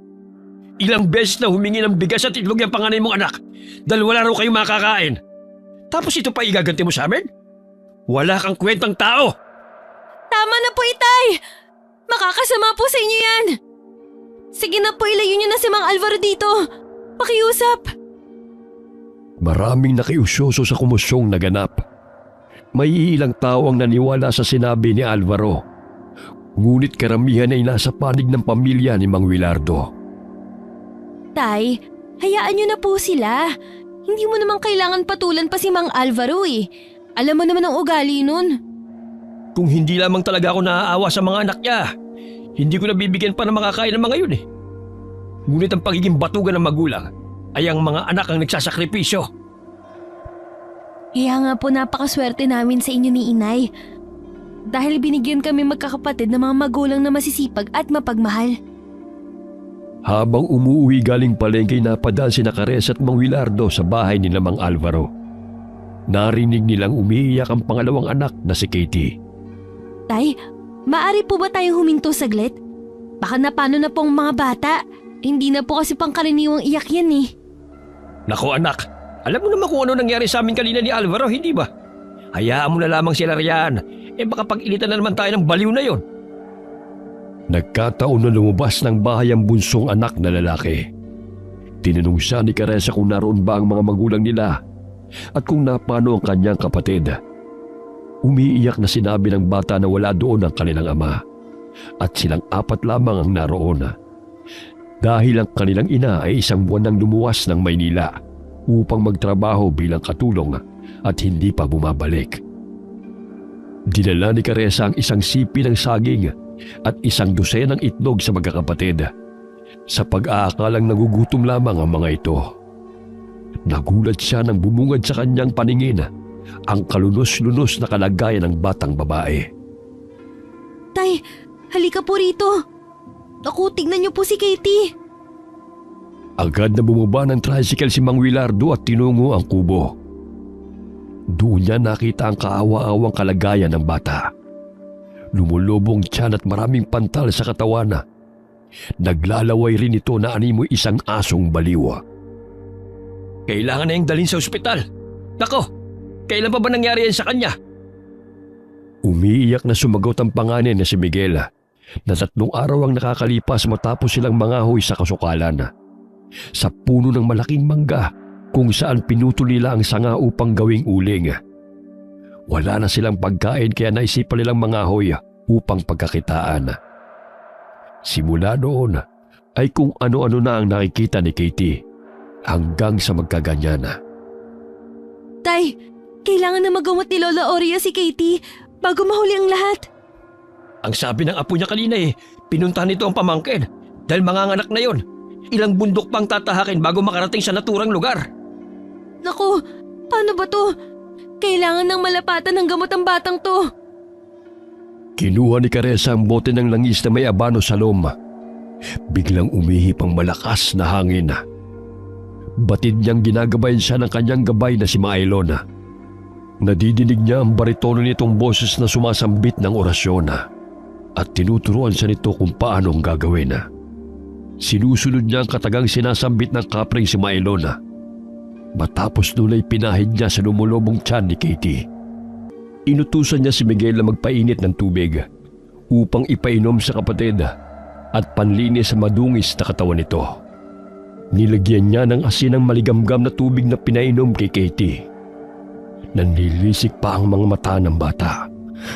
Ilang beses na humingi ng bigas at itlog yung panganay mong anak dahil wala raw kayong makakain. Tapos ito pa igaganti mo sa amin? Wala kang kwentang tao! Tama na po, Itay! Makakasama po sa inyo yan! Sige na po, ilayo niyo na si Mang Alvaro dito! Pakiusap! Maraming nakiusyoso sa kumusyong naganap. May ilang tao ang naniwala sa sinabi ni Alvaro. Ngunit karamihan ay nasa panig ng pamilya ni Mang Wilardo. Tay, hayaan niyo na po sila. Hindi mo naman kailangan patulan pa si Mang Alvaro eh. Alam mo naman ang ugali nun. Kung hindi lamang talaga ako naaawa sa mga anak niya, hindi ko nabibigyan pa ng makakain ng mga yun eh. Ngunit ang pagiging batugan ng magulang ay ang mga anak ang nagsasakripisyo. Kaya nga po napakaswerte namin sa inyo ni Inay. Dahil binigyan kami magkakapatid ng mga magulang na masisipag at mapagmahal. Habang umuwi galing palengke, napadaan si Caressa at Mang Wilardo sa bahay ni Mang Alvaro. Narinig nilang umiiyak ang pangalawang anak na si Katie. Tay, maaari po ba tayong huminto saglit? Baka napano na pong mga bata. Hindi na po kasi pangkaraniwang iyak yan eh. Naku anak, alam mo naman kung ano nangyari sa amin kanina ni Alvaro, hindi ba? Hayaan mo na lamang sila riyan. Baka pag-ilitan na naman tayo ng baliw na yon. Nagkataon na lumabas ng bahay ang bunsong anak na lalaki. Tinanong siya ni Caressa kung naroon ba ang mga magulang nila at kung napano ang kanyang kapatid. Umiiyak na sinabi ng bata na wala doon ang kanilang ama at silang apat lamang ang naroon. Dahil ang kanilang ina ay isang buwan nang lumuwas ng Maynila upang magtrabaho bilang katulong at hindi pa bumabalik. Dinala ni Caressa ang isang sipi ng saging at isang dosenang itlog sa magkakapatid. Sa pag-aakalang nagugutom lamang ang mga ito. Nagulat siya nang bumungad sa kanyang paningin ang kalunos-lunos na kalagayan ng batang babae. Tay, halika po rito. Naku, tignan niyo po si Katie. Agad na bumaba ng tricycle si Mang Wilardo at tinungo ang kubo. Doon niya nakita ang kaawa-awang kalagayan ng bata. Lumulubong tiyan at maraming pantal sa katawan. Naglalaway rin ito na animoy isang asong baliw. Kailangan na yung dalhin sa ospital. Nako, kailan pa ba nangyari yan sa kanya? Umiiyak na sumagot ang panganay na si Miguel na 3 araw ang nakakalipas matapos silang mangahoy sa kasukalan. Sa puno ng malaking mangga kung saan pinutol nila ang sanga upang gawing uling. Wala na silang pagkain kaya naisipan nilang mangahoy upang pagkakitaan. Simula noon ay kung ano-ano na ang nakikita ni Katie hanggang sa magkaganyan. Tay, kailangan na magamot ni Lola Oria si Katie bago mahuli ang lahat. Ang sabi ng apo niya kanina pinuntahan nito ang pamangkin dahil manganganak na yon. Ilang bundok pang tatahakin bago makarating sa naturang lugar. Naku, paano ba to? Kailangan ng malapatan ng gamot ang batang to. Kinuha ni Caressa ang bote ng langis na may abano sa lom. Biglang umihip ang malakas na hangin. Batid niyang ginagabayan siya ng kanyang gabay na si Maylon. Nadidinig niya ang baritono nitong boses na sumasambit ng orasyon at tinuturuan siya nito kung paano ang gagawin. Sinusunod niya ang katagang sinasambit ng kapring si Maylon. Matapos nun ay pinahid niya sa lumulubong tiyan ni Katie. Inutusan niya si Miguel na magpainit ng tubig upang ipainom sa kapatid at panlinis sa madungis na katawan nito. Nilagyan niya ng asin ng maligamgam na tubig na pinainom kay Katie. Nanlilisik pa ang mga mata ng bata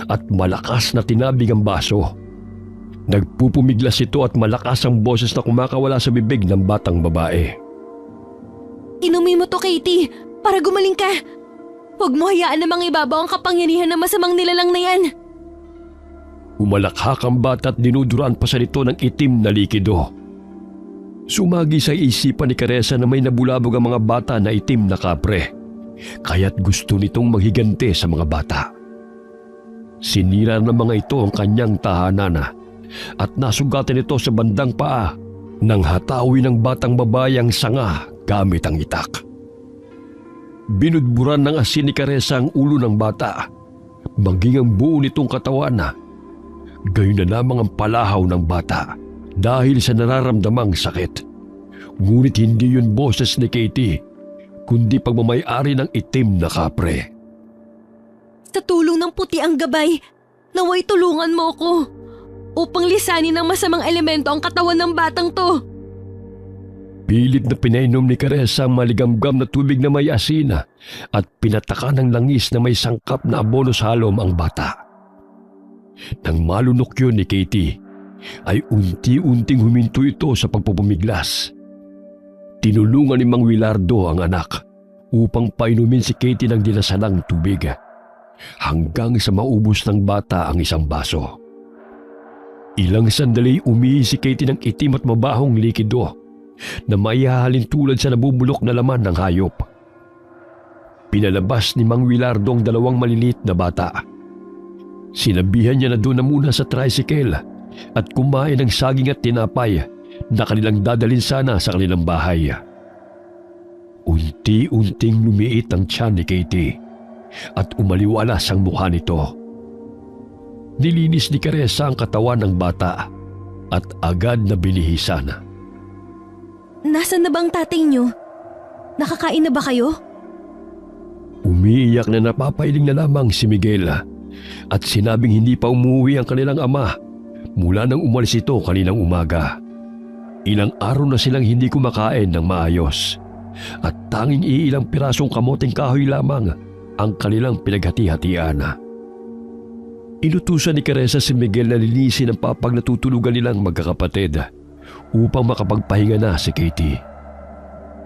at malakas na tinabig ang baso. Nagpupumiglas ito at malakas ang boses na kumakawala sa bibig ng batang babae. Inumin mo to, Katie, para gumaling ka. Huwag mo hayaan na mangibabaw ang kapangyarihan ng masamang nilalang na yan. Umalakhak ang bata at dinuduraan pa sa nito ng itim na likido. Sumagi sa isipan ni Caressa na may nabulabog ang mga bata na itim na kapre, kaya't gusto nitong maghigante sa mga bata. Sinira ng mga ito ang kanyang tahanan at nasugatan ito sa bandang paa nang hatawi ng batang babae ang sanga gamit ang itak. Binudburan ng asin ni Caressa ang ulo ng bata, maging ang buo nitong katawan. Gayon na lamang ang palahaw ng bata dahil sa nararamdamang sakit. Ngunit hindi yun boses ni Katie, kundi pagmamayari ng itim na kapre. Sa tulong ng puti ang gabay, naway tulungan mo ko upang lisanin ng masamang elemento ang katawan ng batang to. Pilit na pinainom ni Caressa ang maligamgam na tubig na may asin at pinataka ng langis na may sangkap na abono sa halom ang bata. Nang malunok yun ni Katie, ay unti-unting huminto ito sa pagpupumiglas. Tinulungan ni Mang Willardo ang anak upang painumin si Katie ng dinasalang tubig hanggang sa maubos ng bata ang isang baso. Ilang sandali umihi si Katie ng itim at mabahong likido na maihahalin tulad sa nabubulok na laman ng hayop. Pinalabas ni Mang Willardo ang 2 maliliit na bata. Sinabihan niya na doon na muna sa tricycle at kumain ng saging at tinapay na kanilang dadalhin sana sa kanilang bahay. Unti-unting lumiit ang tiyan ni Katie at umaliwalas ang mukha nito. Nilinis ni Caressa ang katawan ng bata at agad na binihisan. Nasaan na bang tatay niyo? Nakakain na ba kayo? Umiiyak na napapailing na lamang si Miguel at sinabing hindi pa umuwi ang kanilang ama mula nang umalis ito kaninang umaga. Ilang araw na silang hindi kumakain ng maayos at tanging iilang pirasong kamoting kahoy lamang ang kanilang pinaghati-hatian. Inutusan ni Caressa si Miguel na linisin ang papag na tutulugan nilang magkakapatid upang makapagpahinga na si Katie.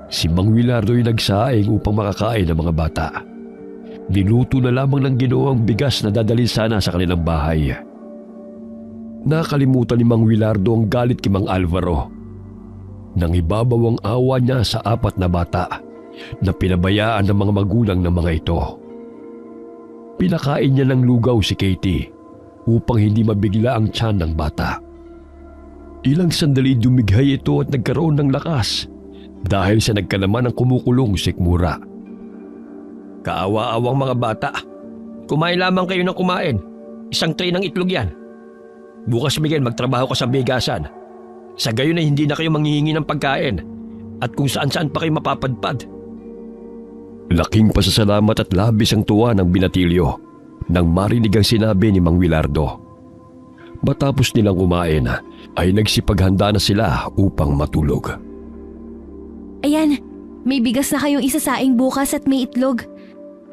Si Mang Willardo ay nagsaing upang makakain ng mga bata. Niluto na lamang ng Ginoo ang bigas na dadalhin sana sa kanilang bahay. Nakalimutan ni Mang Willardo ang galit kay Mang Alvaro. Nang ibabaw ang awa niya sa 4 na bata na pinabayaan ng mga magulang ng mga ito. Pinakain niya ng lugaw si Katie upang hindi mabigla ang tiyan ng bata. Ilang sandali dumighay ito at nagkaroon ng lakas dahil sa nagkalaman ng kumukulong sikmura. Kaawa-awang mga bata. Kumain lamang kayo ng kumain. 1 tray ng itlog yan. Bukas, Miguel, magtrabaho ka sa bigasan. Sa gayon ay hindi na kayo manghihingi ng pagkain at kung saan-saan pa kayo mapapadpad. Laking pasasalamat at labis ang tuwa ng binatilyo nang marinig ang sinabi ni Mang Willardo. Matapos nilang kumain ay nagsipaghanda na sila upang matulog. Ayan, may bigas na kayong isasaing bukas at may itlog.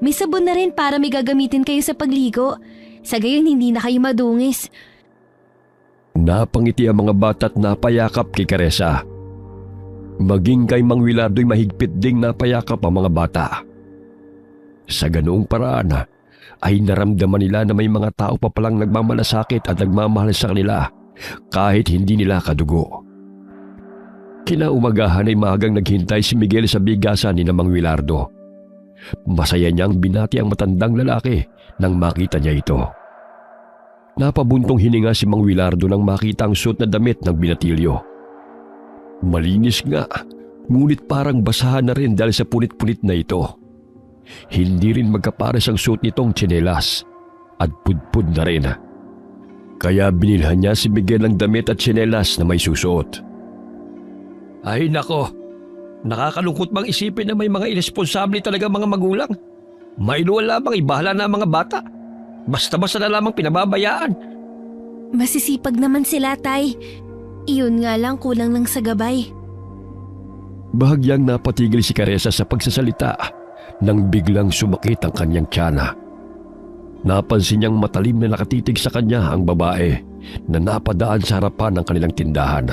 May sabon na rin para may gagamitin kayo sa pagligo. Sa gayon hindi na kayo madungis. Napangiti ang mga bata at napayakap kay Caressa. Maging kay Mang Willardo'y mahigpit ding napayakap ang mga bata. Sa ganoong paraan ay naramdaman nila na may mga tao pa palang nagmamalasakit at nagmamahal sa kanila kahit hindi nila kadugo. Kinaumagahan ay maagang naghintay si Miguel sa bigasan ni Mang Willardo. Masaya niyang binati ang matandang lalaki nang makita niya ito. Napabuntong hininga si Mang Willardo nang makita ang suot na damit ng binatilyo. Malinis nga, ngunit parang basahan na rin dahil sa punit-punit na ito. Hindi rin magkapares ang suot nitong tsinelas at pudpud na rin. Kaya binilhan niya si Miguel ng damit at tsinelas na may susuot. Ay nako, nakakalungkot bang isipin na may mga irresponsable talaga mga magulang? Mailuwal lamang ibahala na ang mga bata. Basta-basta na lamang pinababayaan. Masisipag naman sila, tay. Iyon nga lang kulang lang sa gabay. Bahagyang napatigil si Caressa sa pagsasalita nang biglang sumakit ang kanyang tiyana. Napansin niyang matalim na nakatitig sa kanya ang babae na napadaan sa harapan ng kanilang tindahan.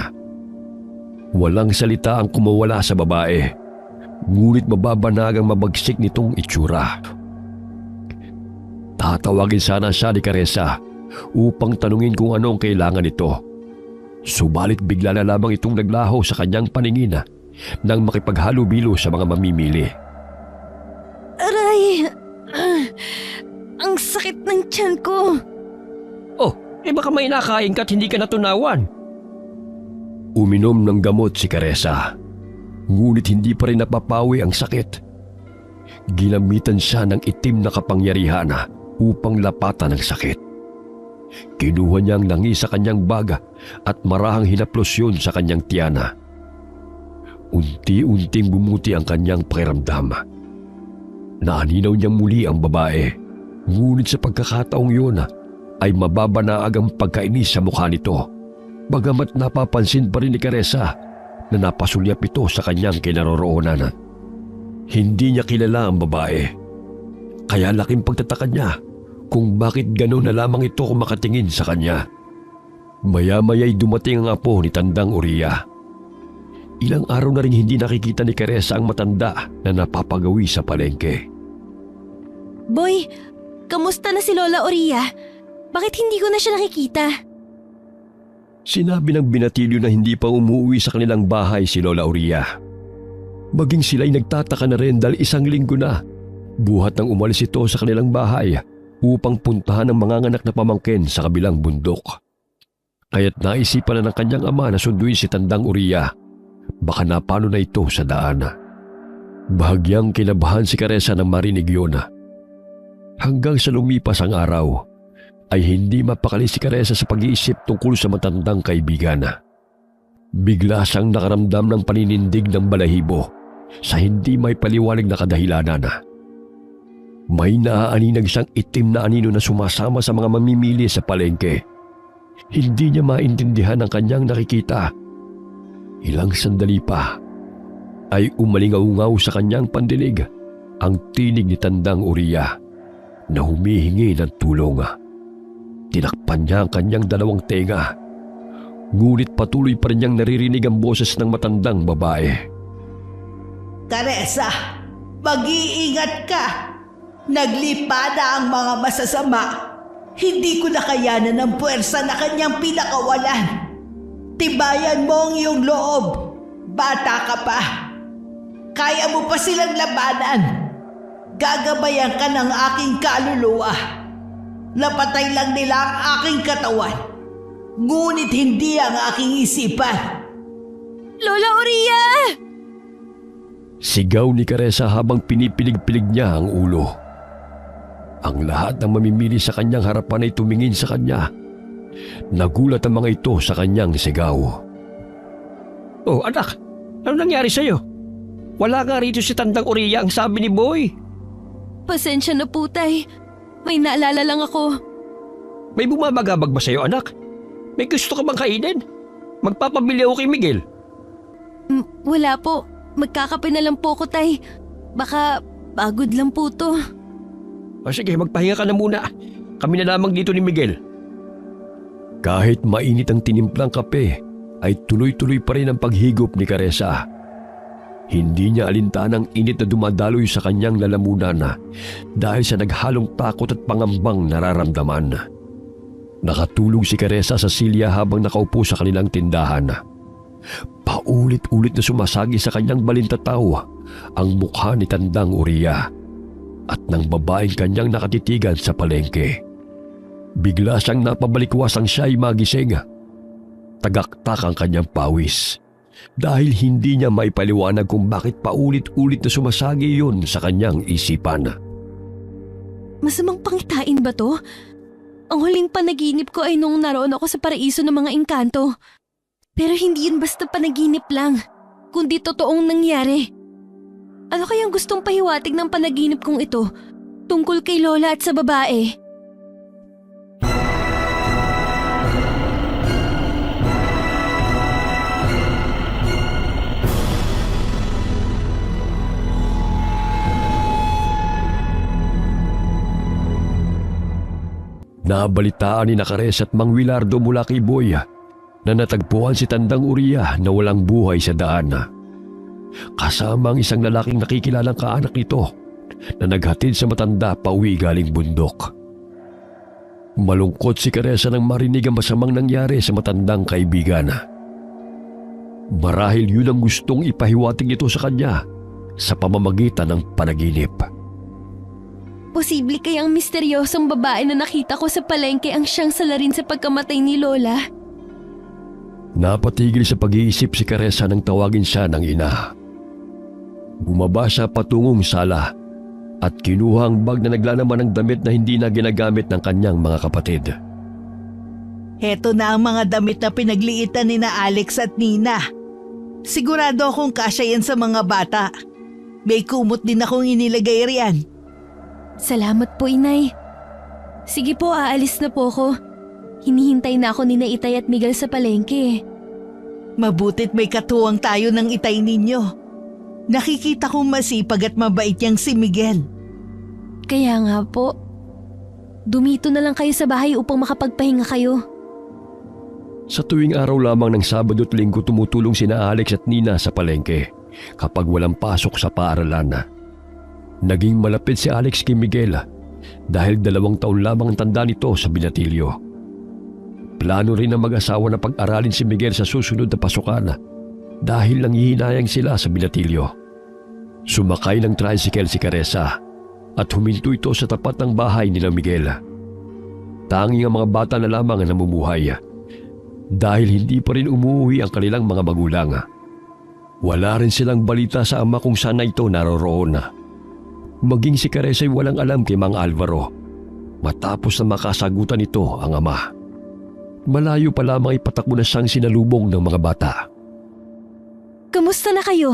Walang salita ang kumawala sa babae, ngunit mababanagang mabagsik nitong itsura. Tatawagin sana siya ni Caressa upang tanungin kung ano ang kailangan nito. Subalit bigla na lamang itong naglaho sa kanyang paningin nang makipaghalubilo sa mga mamimili. Aray! Ang sakit ng tiyan ko. Oh, baka may nakain ka at hindi ka natunawan. Uminom ng gamot si Caressa, ngunit hindi pa rin napapawi ang sakit. Ginamitan siya ng itim na kapangyarihan upang lapatan ang sakit. Kinuha niyang langis sa kanyang baga at marahang hinaplos yun sa kanyang tiyana. Unti-unting bumuti ang kanyang pakiramdam. Naaninaw niyang muli ang babae, ngunit sa pagkakataong yun ay mababanaag ang pagkainis sa mukha nito, bagamat napapansin pa rin ni Caressa na napasulyap ito sa kanyang kinaroroonan. Hindi niya kilala ang babae, kaya laking pagtataka niya kung bakit gano'n na lamang ito kumakatingin sa kanya. Maya-maya'y dumating ang apo ni Tandang Uriya. Ilang araw na rin hindi nakikita ni Caressa ang matanda na napapagawi sa palengke. Boy, kamusta na si Lola Oria? Bakit hindi ko na siya nakikita? Sinabi ng binatilyo na hindi pa umuwi sa kanilang bahay si Lola Oria. Maging sila'y nagtataka na rin dahil 1 linggo na buhat nang umalis ito sa kanilang bahay upang puntahan ang manganganak na pamangkin sa kabilang bundok. Kaya't naisipan na ng kanyang ama na sunduin si Tandang Uriya. Baka napano na ito sa daan. Bahagyang kinabahan si Caressa nang marinig yun. Hanggang sa lumipas ang araw, ay hindi mapakali si Caressa sa pag-iisip tungkol sa matandang kaibigan. Bigla siyang nakaramdam ng paninindig ng balahibo sa hindi may paliwanag na kadahilanan. May naaaninag siyang itim na anino na sumasama sa mga mamimili sa palengke. Hindi niya maintindihan ang kanyang nakikita. Ilang sandali pa ay umalingaw-ngaw sa kanyang pandinig ang tinig ni Tandang Uriya na humihingi ng tulong. Tinakpan niya ang kanyang 2 tenga, ngunit patuloy pa rin niyang naririnig ang boses ng matandang babae. Caressa, mag-iingat ka. Naglipad ang mga masasama. Hindi ko nakayanan ng puwersa na kanyang pinakawalan. Tibayan mo ang iyong loob. Bata ka pa. Kaya mo pa silang labanan. Gagabayan ka ng aking kaluluwa. Napatay lang nila ang aking katawan, ngunit hindi ang aking isipan. Lola Oria! Sigaw ni Caressa habang pinipilig-pilig niya ang ulo. Ang lahat ng mamimili sa kanyang harapan ay tumingin sa kanya. Nagulat ang mga ito sa kanyang sigaw. Oh, anak, ano nangyari sa'yo? Wala nga rito si Tandang Uriya ang sabi ni Boy. Pasensya na po, tay. May naalala lang ako. May bumabagabag ba sa'yo, anak? May gusto ka bang kainin? Magpapabili ako kay Miguel. Wala po. Magkakape na lang po ko, tay. Baka pagod lang po to. O sige, magpahinga ka na muna. Kami na lamang dito ni Miguel. Kahit mainit ang tinimplang kape, ay tuloy-tuloy pa rin ang paghigop ni Caressa. Hindi niya alintaan ang init na dumadaloy sa kanyang lalamunan dahil sa naghalong takot at pangambang nararamdaman. Nakatulog si Caressa sa silya habang nakaupo sa kanilang tindahan. Paulit-ulit na sumasagi sa kanyang balintataw ang mukha ni Tandang Uriya at ng babaeng kanyang nakatitigan sa palengke. Bigla siyang napabalikwas ang siya'y magising. Tagaktak ang kanyang pawis dahil hindi niya maipaliwanag kung bakit paulit-ulit na sumasagi yun sa kanyang isipan. Masamang pangitain ba to? Ang huling panaginip ko ay nung naroon ako sa paraiso ng mga engkanto. Pero hindi yun basta panaginip lang, kundi totoong nangyari. Ano kayang gustong pahiwatig ng panaginip kong ito tungkol kay Lola at sa babae? Nabalitaan ni Nakares at Mang Wilardo mula kay Boy na natagpuan si Tandang Uriah na walang buhay sa daan. Kasama ang isang lalaking nakikilalang kaanak nito na naghatid sa matanda pauwi galing bundok. Malungkot si Caressa nang marinig ang masamang nangyari sa matandang kaibigan. Marahil yun ang gustong ipahiwatig nito sa kanya sa pamamagitan ng panaginip. Posible kayang misteryosong babae na nakita ko sa palengke ang siyang salarin sa pagkamatay ni Lola? Napatigil sa pag-iisip si Caressa nang tawagin siya ng ina. Bumaba siya patungong sala at kinuha ang bag na naglalaman ng damit na hindi na ginagamit ng kanyang mga kapatid. Heto na ang mga damit na pinagliitan ni na Alex at Nina. Sigurado akong kasya yan sa mga bata. May kumot din akong inilagay riyan. Salamat po, Inay. Sige po, aalis na po ako. Hinihintay na ako ni na Itay at Miguel sa palengke. Mabutit may katuwang tayo ng Itay ninyo. Nakikita kong masipag at mabait yang si Miguel. Kaya nga po. Dumito na lang kayo sa bahay upang makapagpahinga kayo. Sa tuwing araw lamang ng Sabado at Linggo tumutulong sina Alex at Nina sa palengke kapag walang pasok sa paaralan. Naging malapit si Alex kay Miguel dahil 2 taon lamang ang tanda nito sa binatilyo. Plano rin ng mag-asawa na pag-aralin si Miguel sa susunod na pasukan dahil nanghihinayang sila sa binatilyo. Sumakay ng tricycle si Caressa at huminto ito sa tapat ng bahay ni Miguel. Tanging ang mga bata na lamang ang namumuhay dahil hindi pa rin umuwi ang kanilang mga magulang. Wala rin silang balita sa ama kung saan na ito naroroon. Maging si Caressa ay walang alam kay Mang Alvaro matapos na makasagutan nito ang ama. Malayo pa lamang ipatakbo na siyang sinalubong ng mga bata. Kamusta na kayo?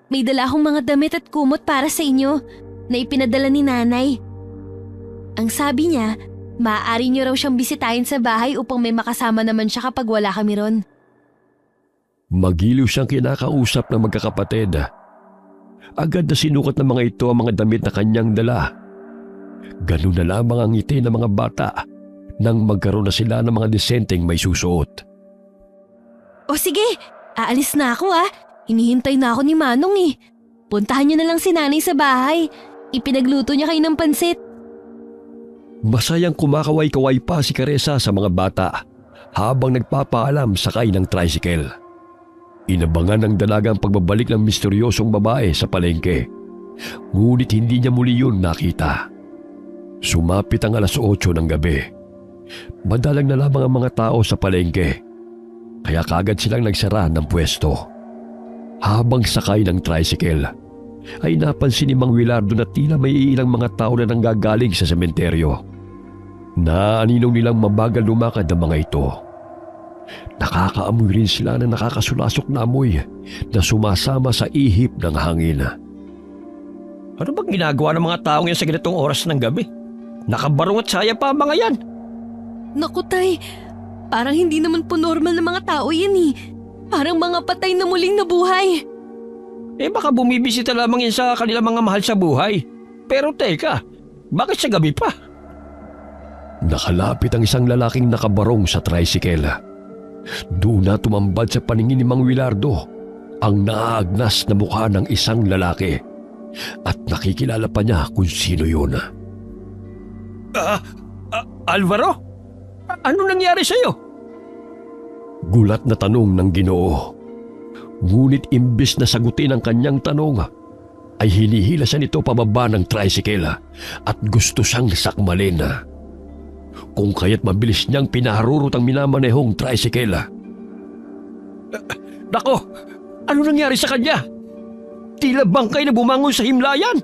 May dala akong mga damit at kumot para sa inyo na ipinadala ni Nanay. Ang sabi niya, maaari niyo raw siyang bisitahin sa bahay upang may makasama naman siya kapag wala kami ron. Magiliw siyang kinakausap ng magkakapatid. Agad na sinukat ng mga ito ang mga damit na kanyang dala. Ganun na lamang ang ngiti ng mga bata nang magkaroon na sila ng mga desenteng may susuot. O sige, aalis na ako ha. Hinihintay na ako ni Manong eh. Puntahan niyo na lang si Nanay sa bahay. Ipinagluto niya kayo ng pansit. Masayang kumakaway-kaway pa si Caressa sa mga bata habang nagpapaalam sakay ng tricycle. Inabangan ng dalagang pagbabalik ng misteryosong babae sa palengke. Ngunit hindi niya muli yun nakita. Sumapit ang 8:00 ng gabi. Madalang na lamang ang mga tao sa palengke. Kaya kagad silang nagsara ng pwesto. Habang sakay ng tricycle, ay napansin ni Mang Wilardo na tila may ilang mga tao na nanggagaling sa sementeryo. Naaninaw nilang mabagal lumakad ang mga ito. Nakakaamoy rin sila ng nakakasulasok na amoy na sumasama sa ihip ng hangin. Ano bang ginagawa ng mga taong yan sa ganitong oras ng gabi? Nakabarong at saya pa ang mga yan. Naku tay, parang hindi naman po normal na mga tao yan eh. Parang mga patay na muling nabuhay. Baka bumibisita lamang yan sa kanilang mga mahal sa buhay. Pero teka, bakit sa gabi pa? Nakalapit ang isang lalaking nakabarong sa tricycle. Doon na tumambad sa paningin ni Mang Wilardo ang naaagnas na mukha ng isang lalaki at nakikilala pa niya kung sino yun. Alvaro? Ano nangyari sa'yo? Gulat na tanong ng Ginoo. Ngunit imbes na sagutin ang kanyang tanong, ay hinihila siya nito pababa ng tricycle at gusto siyang sakmalin. Kung kaya't mabilis niyang pinaharurot ang minamanehong tricycle. Nako, ano nangyari sa kanya? Tila bangkay na bumangon sa himlayan.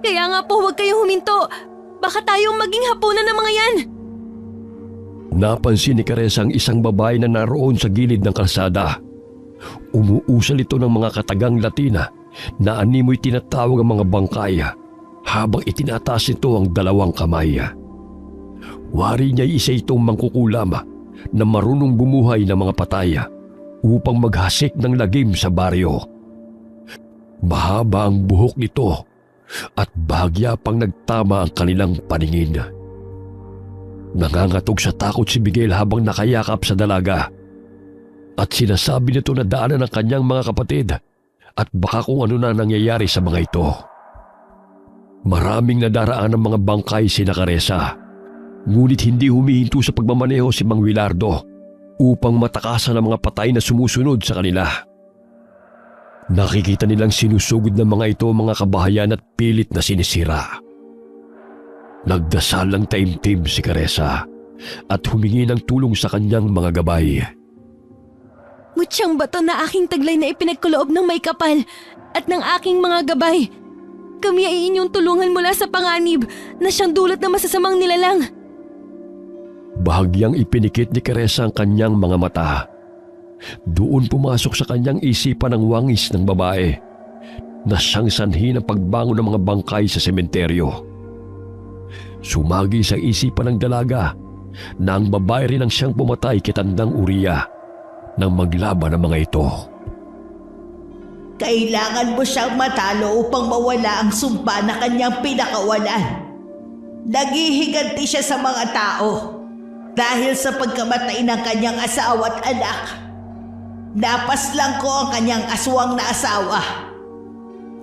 Kaya nga po huwag kayong huminto. Baka tayong maging hapunan ng mga yan. Napansin ni Caressa ang isang babae na naroon sa gilid ng kalsada. Umuusal ito ng mga katagang Latina na animoy tinatawag ang mga bangkay habang itinataas nito ang 2 kamay. Wari niya isa itong mangkukulam na marunong bumuhay ng mga patay upang maghasik ng lagim sa baryo. Mahaba ang buhok nito at bahagya pang nagtama ang kanilang paningin. Nangangatog sa takot si Miguel habang nakayakap sa dalaga. At sinasabi nito na daanan ng kanyang mga kapatid at baka kung ano na nangyayari sa mga ito. Maraming nadaraan ng mga bangkay si Caressa. Ngunit hindi humihinto sa pagmamaneho si Mang Willardo upang matakasan ang mga patay na sumusunod sa kanila. Nakikita nilang sinusugod ng mga ito mga kabahayan at pilit na sinisira. Nagdasal ng taimtim si Caressa at humingi ng tulong sa kanyang mga gabay. Mutyang bato na aking taglay na ipinagkuloob ng may kapal at ng aking mga gabay. Kami ay inyong tulungan mula sa panganib na siyang dulot na masasamang nilalang. Bahagyang ipinikit ni Caressa ang kanyang mga mata. Doon pumasok sa kanyang isipan ang wangis ng babae na siyang sanhi ng pagbangon ng mga bangkay sa sementeryo. Sumagi sa isipan ng dalaga na ang babae rin ang siyang pumatay kay Tandang Uria nang maglaban ng mga ito. Kailangan mo siyang matalo upang mawala ang sumpa na kanyang pinakawalan. Naghihiganti siya sa mga tao dahil sa pagkamatay ng kanyang asawa at anak. Napaslang ko ang kanyang aswang na asawa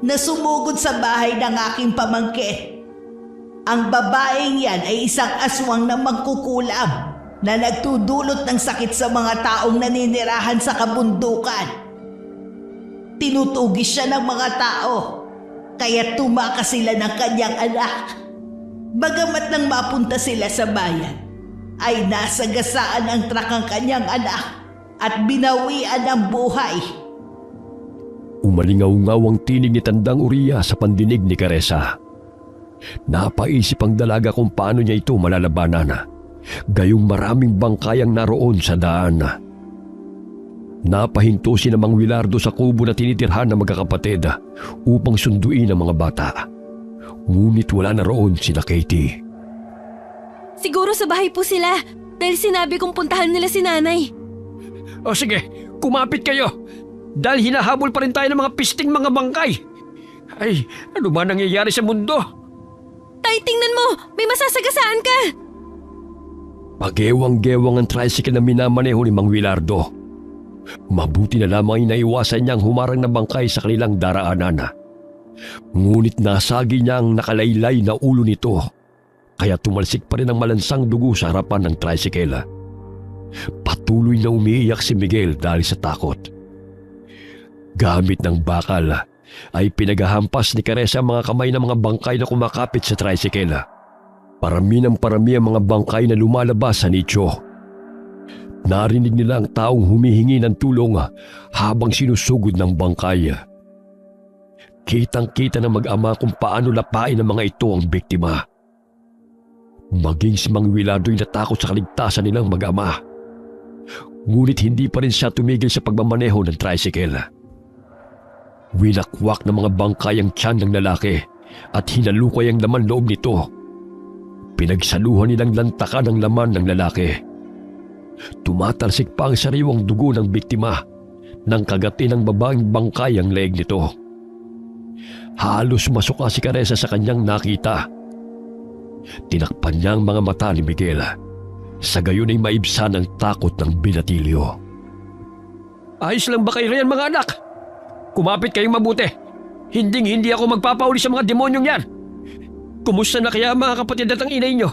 na sumugod sa bahay ng aking pamangkin. Ang babaeng yan ay isang aswang na magkukulam na nagtudulot ng sakit sa mga taong naninirahan sa kabundukan. Tinutugis siya ng mga tao, kaya tumakas sila ng kanyang anak. Bagamat nang mapunta sila sa bayan, ay nasagasaan ang trak ang kanyang anak at binawian ang buhay. Umalingaw-ngaw ang tinig ni Tandang Uria sa pandinig ni Caressa. Napaisip ang dalaga kung paano niya ito malalabanan, gayong maraming bangkay ang naroon sa daan. Napahinto si Mang Willardo sa kubo na tinitirhan ng magkakapatid upang sunduin ang mga bata. Ngunit wala na roon sina Katie. Siguro sa bahay po sila dahil sinabi kong puntahan nila si nanay. O sige, kumapit kayo. Dahil hinahabol pa rin tayo ng mga pisting mga bangkay. Ay, ano ba nangyayari sa mundo? Tay, tingnan mo! May masasagasaan ka! Pagewang-gewang ang tricycle na minamaneho ni Mang Willardo. Mabuti na lamang ay naiwasan niyang humarang na bangkay sa kanilang daraanan. Ngunit nasagi niya ang nakalaylay na ulo nito, kaya tumalsik pa rin ang malansang dugo sa harapan ng tricycle. Patuloy na umiiyak si Miguel dahil sa takot. Gamit ng bakal ay pinaghahampas ni Caressa ang mga kamay ng mga bangkay na kumakapit sa tricycle. Parami ng parami ang mga bangkay na lumalabas sa nicho. Narinig nila ang taong humihingi ng tulong habang sinusugod ng bangkay. Kitang-kita ng mag-ama kung paano lapain ng mga ito ang biktima. Maging si Mang Willardo'y natakot sa kaligtasan nilang mag-ama. Ngunit hindi pa rin siya tumigil sa pagmamaneho ng tricycle. Winakwak ng mga bangkay ang tiyan ng lalaki at hinalukay ang laman loob nito. Pinagsaluhan nilang lantakan ang laman ng lalaki. Tumatalsik pa ang sariwang dugo ng biktima nang kagatin ng babaeng bangkay ang leeg nito. Halos masuka si Caressa sa kanyang nakita. Tinakpan niya ang mga mata ni Miguel. Sa gayon ay maibsan ang takot ng binatilyo. Ayos lang ba kayo riyan mga anak? Kumapit kayong mabuti. Hindi ako magpapauli sa mga demonyong yan. Kumusta na kaya mga kapatid at ang inay nyo?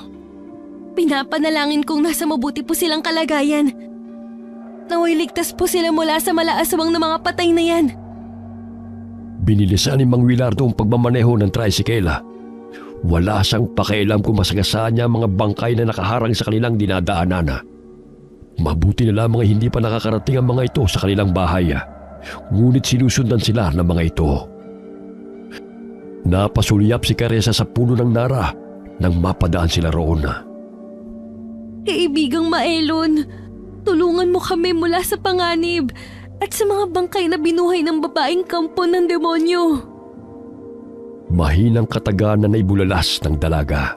Pinapanalangin kong nasa mabuti po silang kalagayan. Naway ligtas po sila mula sa malaasawang na mga patay na yan. Binilisan ni Mang Willardo ang pagmamaneho ng tricycle. Wala siyang pakialam kung masagasaan niya ang mga bangkay na nakaharang sa kanilang dinadaanan. Mabuti na lamang ay hindi pa nakakarating ang mga ito sa kanilang bahay. Ngunit sinusundan sila ng mga ito. Napasulyap si Caressa sa puno ng nara nang mapadaan sila roon. Kaibigang Maelon, tulungan mo kami mula sa panganib at sa mga bangkay na binuhay ng babaeng kampo ng demonyo. Mahinang kataganan na ibulalas ng dalaga.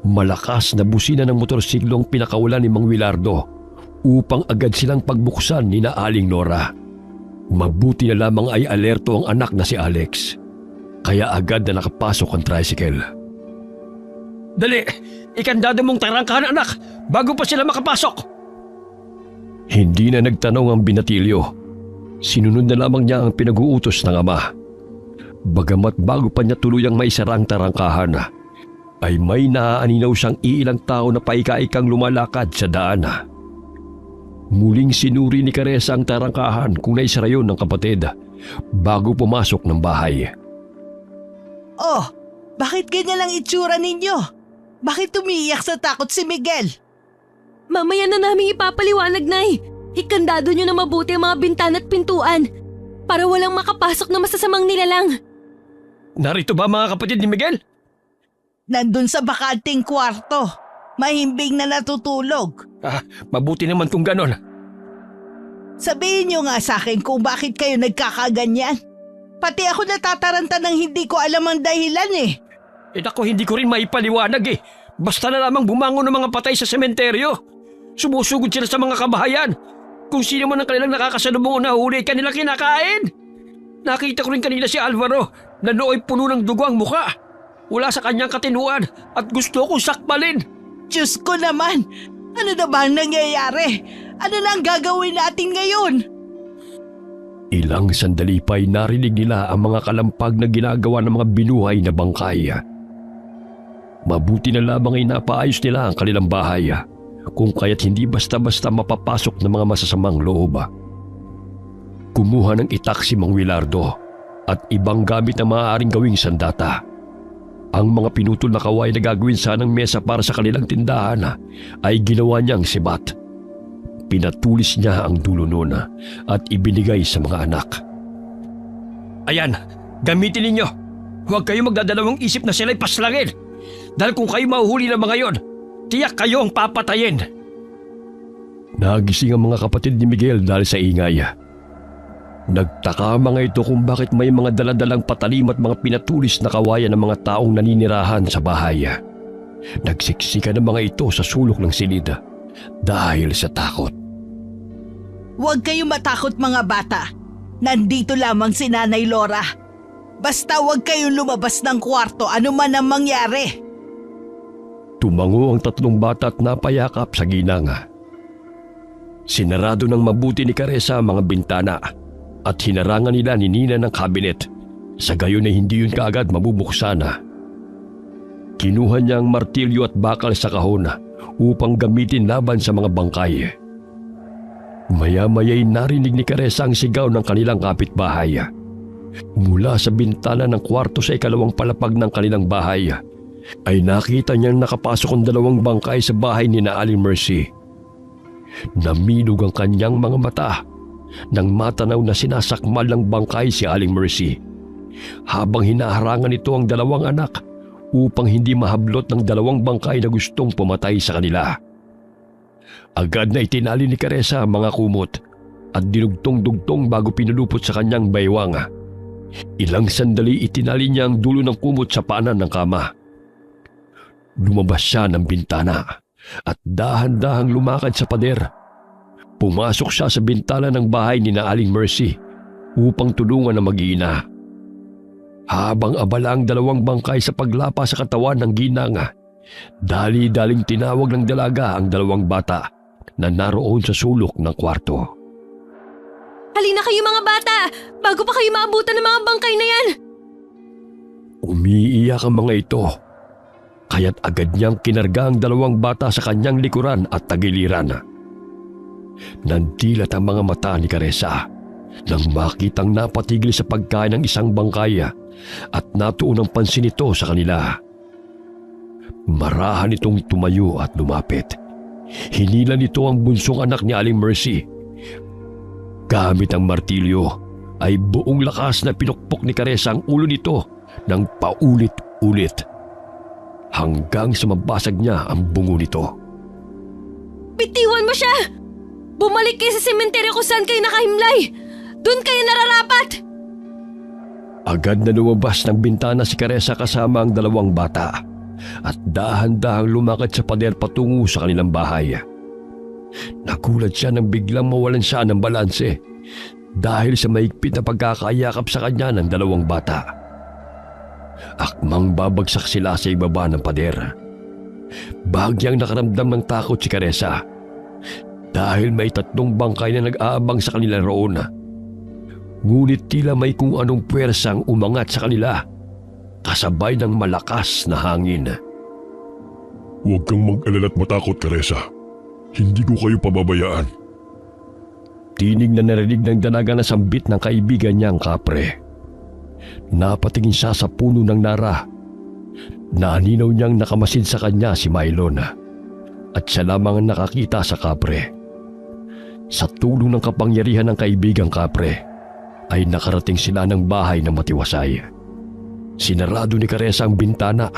Malakas na busina ng motorsiklo ang pinakawalan ni Mang Willardo upang agad silang pagbuksan ni na Aling Nora. Mabuti na lamang ay alerto ang anak na si Alex, kaya agad na nakapasok ang tricycle. Dali, ikandado mong tarangkahan anak bago pa sila makapasok. Hindi na nagtanong ang binatilyo. Sinunod na lamang niya ang pinag-uutos ng ama. Bagamat bago pa niya tuluyang maisarang tarangkahan, ay may naaaninaw siyang iilang tao na paika-ikang lumalakad sa daan. Muling sinuri ni Caressa ang tarangkahan kung naisara yun ng kapatid bago pumasok ng bahay. Oh, bakit ganyan lang itsura ninyo? Bakit umiiyak sa takot si Miguel? Mamaya na namin ipapaliwanag, Nay. Ikandado nyo na mabuti ang mga bintana at pintuan para walang makapasok na masasamang nilalang. Narito ba mga kapatid ni Miguel? Nandun sa bakanting kwarto. Mahimbing na natutulog. Mabuti naman kung ganon. Sabihin nyo nga sa akin kung bakit kayo nagkakaganyan. Pati ako natataranta ng hindi ko alam ang dahilan eh. Ako hindi ko rin maipaliwanag eh. Basta na lamang bumangon ng mga patay sa sementeryo. Sumusugod sila sa mga kabahayan. Kung sino man ang kanilang nakakasalubong na huli, kanila kinakain. Nakita ko rin kanina si Alvaro na nooy puno ng dugo ang muka. Wala sa kanyang katinuan at gusto kong sakbalin. Diyos ko naman! Ano na ba ang nangyayari? Ano na ang gagawin natin ngayon? Ilang sandali pa'y narinig nila ang mga kalampag na ginagawa ng mga binuhay na bangkay. Mabuti na lamang ay napaayos nila ang kanilang bahay, kung kaya't hindi basta-basta mapapasok ng mga masasamang loob. Kumuha ng itak si Mang Wilardo at ibang gamit na maaaring gawing sandata. Ang mga pinutol na kaway na gagawin sanang mesa para sa kanilang tindahan ay ginawa niyang sibat. Pinatulis niya ang dulo nun at ibinigay sa mga anak. Ayan, gamitin ninyo. Huwag kayo magdadalawang isip na sila'y paslangin. Dahil kung kayo mahuhuli ng mga yon, tiyak kayo ang papatayin. Nagising ang mga kapatid ni Miguel dahil sa ingay. Nagtaka mga ito kung bakit may mga daladalang patalim at mga pinatulis na kawayan ng mga taong naninirahan sa bahay. Nagsiksika ng mga ito sa sulok ng silid dahil sa takot. Huwag kayong matakot mga bata. Nandito lamang si Nanay Laura. Basta huwag kayong lumabas ng kwarto ano man ang mangyari. Tumango ang tatlong bata at napayakap sa ginang. Sinarado ng mabuti ni Caressa ang mga bintana at hinarangan nila ni Nina ng kabinet sa gayon ay hindi yun kaagad mabubuksan. Kinuha niya ang martilyo at bakal sa kahon upang gamitin laban sa mga bangkay. Maya-maya'y narinig ni Caressa ang sigaw ng kanilang kapitbahay. Mula sa bintana ng kwarto sa ikalawang palapag ng kanilang bahay ay nakita niyang nakapasok ang dalawang bangkay sa bahay ni na Aling Mercy. Naminog ang kanyang mga mata nang matanaw na sinasakmal ng bangkay si Aling Mercy habang hinaharangan nito ang dalawang anak upang hindi mahablot ng dalawang bangkay na gustong pumatay sa kanila. Agad na itinali ni Caressa ang mga kumot at dinugtong-dugtong bago pinulupot sa kanyang baywang. Ilang sandali itinali niya ang dulo ng kumot sa paanan ng kama. Lumabas siya ng bintana at dahan-dahang lumakad sa pader. Pumasok siya sa bintana ng bahay ni na Aling Mercy upang tulungan ang mag-iina. Habang abala ang dalawang bangkay sa paglapa sa katawan ng ginang, dali-daling tinawag ng dalaga ang dalawang bata na naroon sa sulok ng kwarto. Halina kayo mga bata! Bago pa kayo maabutan ng mga bangkay na yan! Umiiyak ang mga ito, kaya't agad niyang kinarga ang dalawang bata sa kanyang likuran at tagiliran. Nandilat ang mga mata ni Caressa nang makitang napatigil sa pagkain ng isang bangkay at natuon ang pansin nito sa kanila. Marahan itong tumayo at lumapit. Hinila nito ang bunsong anak ni Aling Mercy. Gamit ang martilyo ay buong lakas na pinukpok ni Caressa ang ulo nito ng paulit-ulit hanggang sa mabasag niya ang bungo nito. Bitiwan mo siya! Bumalik kayo sa sementeryo kung saan kayo nakahimlay! Doon kayo nararapat! Agad na lumabas ng bintana si Caressa kasama ang dalawang bata at dahan-dahang lumakad sa pader patungo sa kanilang bahay. Nagulat siya nang biglang mawalan siya ng balanse dahil sa mahigpit na pagkakayakap sa kanya ng dalawang bata. Akmang babagsak sila sa ibaba ng pader Bahagyang nakaramdam ng takot si Caressa dahil may 3 bangkay na nag-aabang sa kanila roon. Ngunit tila may kung anong puwersang umangat sa kanila kasabay ng malakas na hangin. Huwag kang mag-alala at matakot, Caressa. Hindi ko kayo pababayaan. Tinig na narinig ng dalaga na sambit ng kaibigan niyang kapre. Napatingin siya sa puno ng nara. Naaninaw niyang nakamasid sa kanya si Mylon at siya lamang ang nakakita sa kapre. Sa tulong ng kapangyarihan ng kaibigang kapre ay nakarating sila ng bahay na matiwasay. Sinarado ni Caressa ang bintana.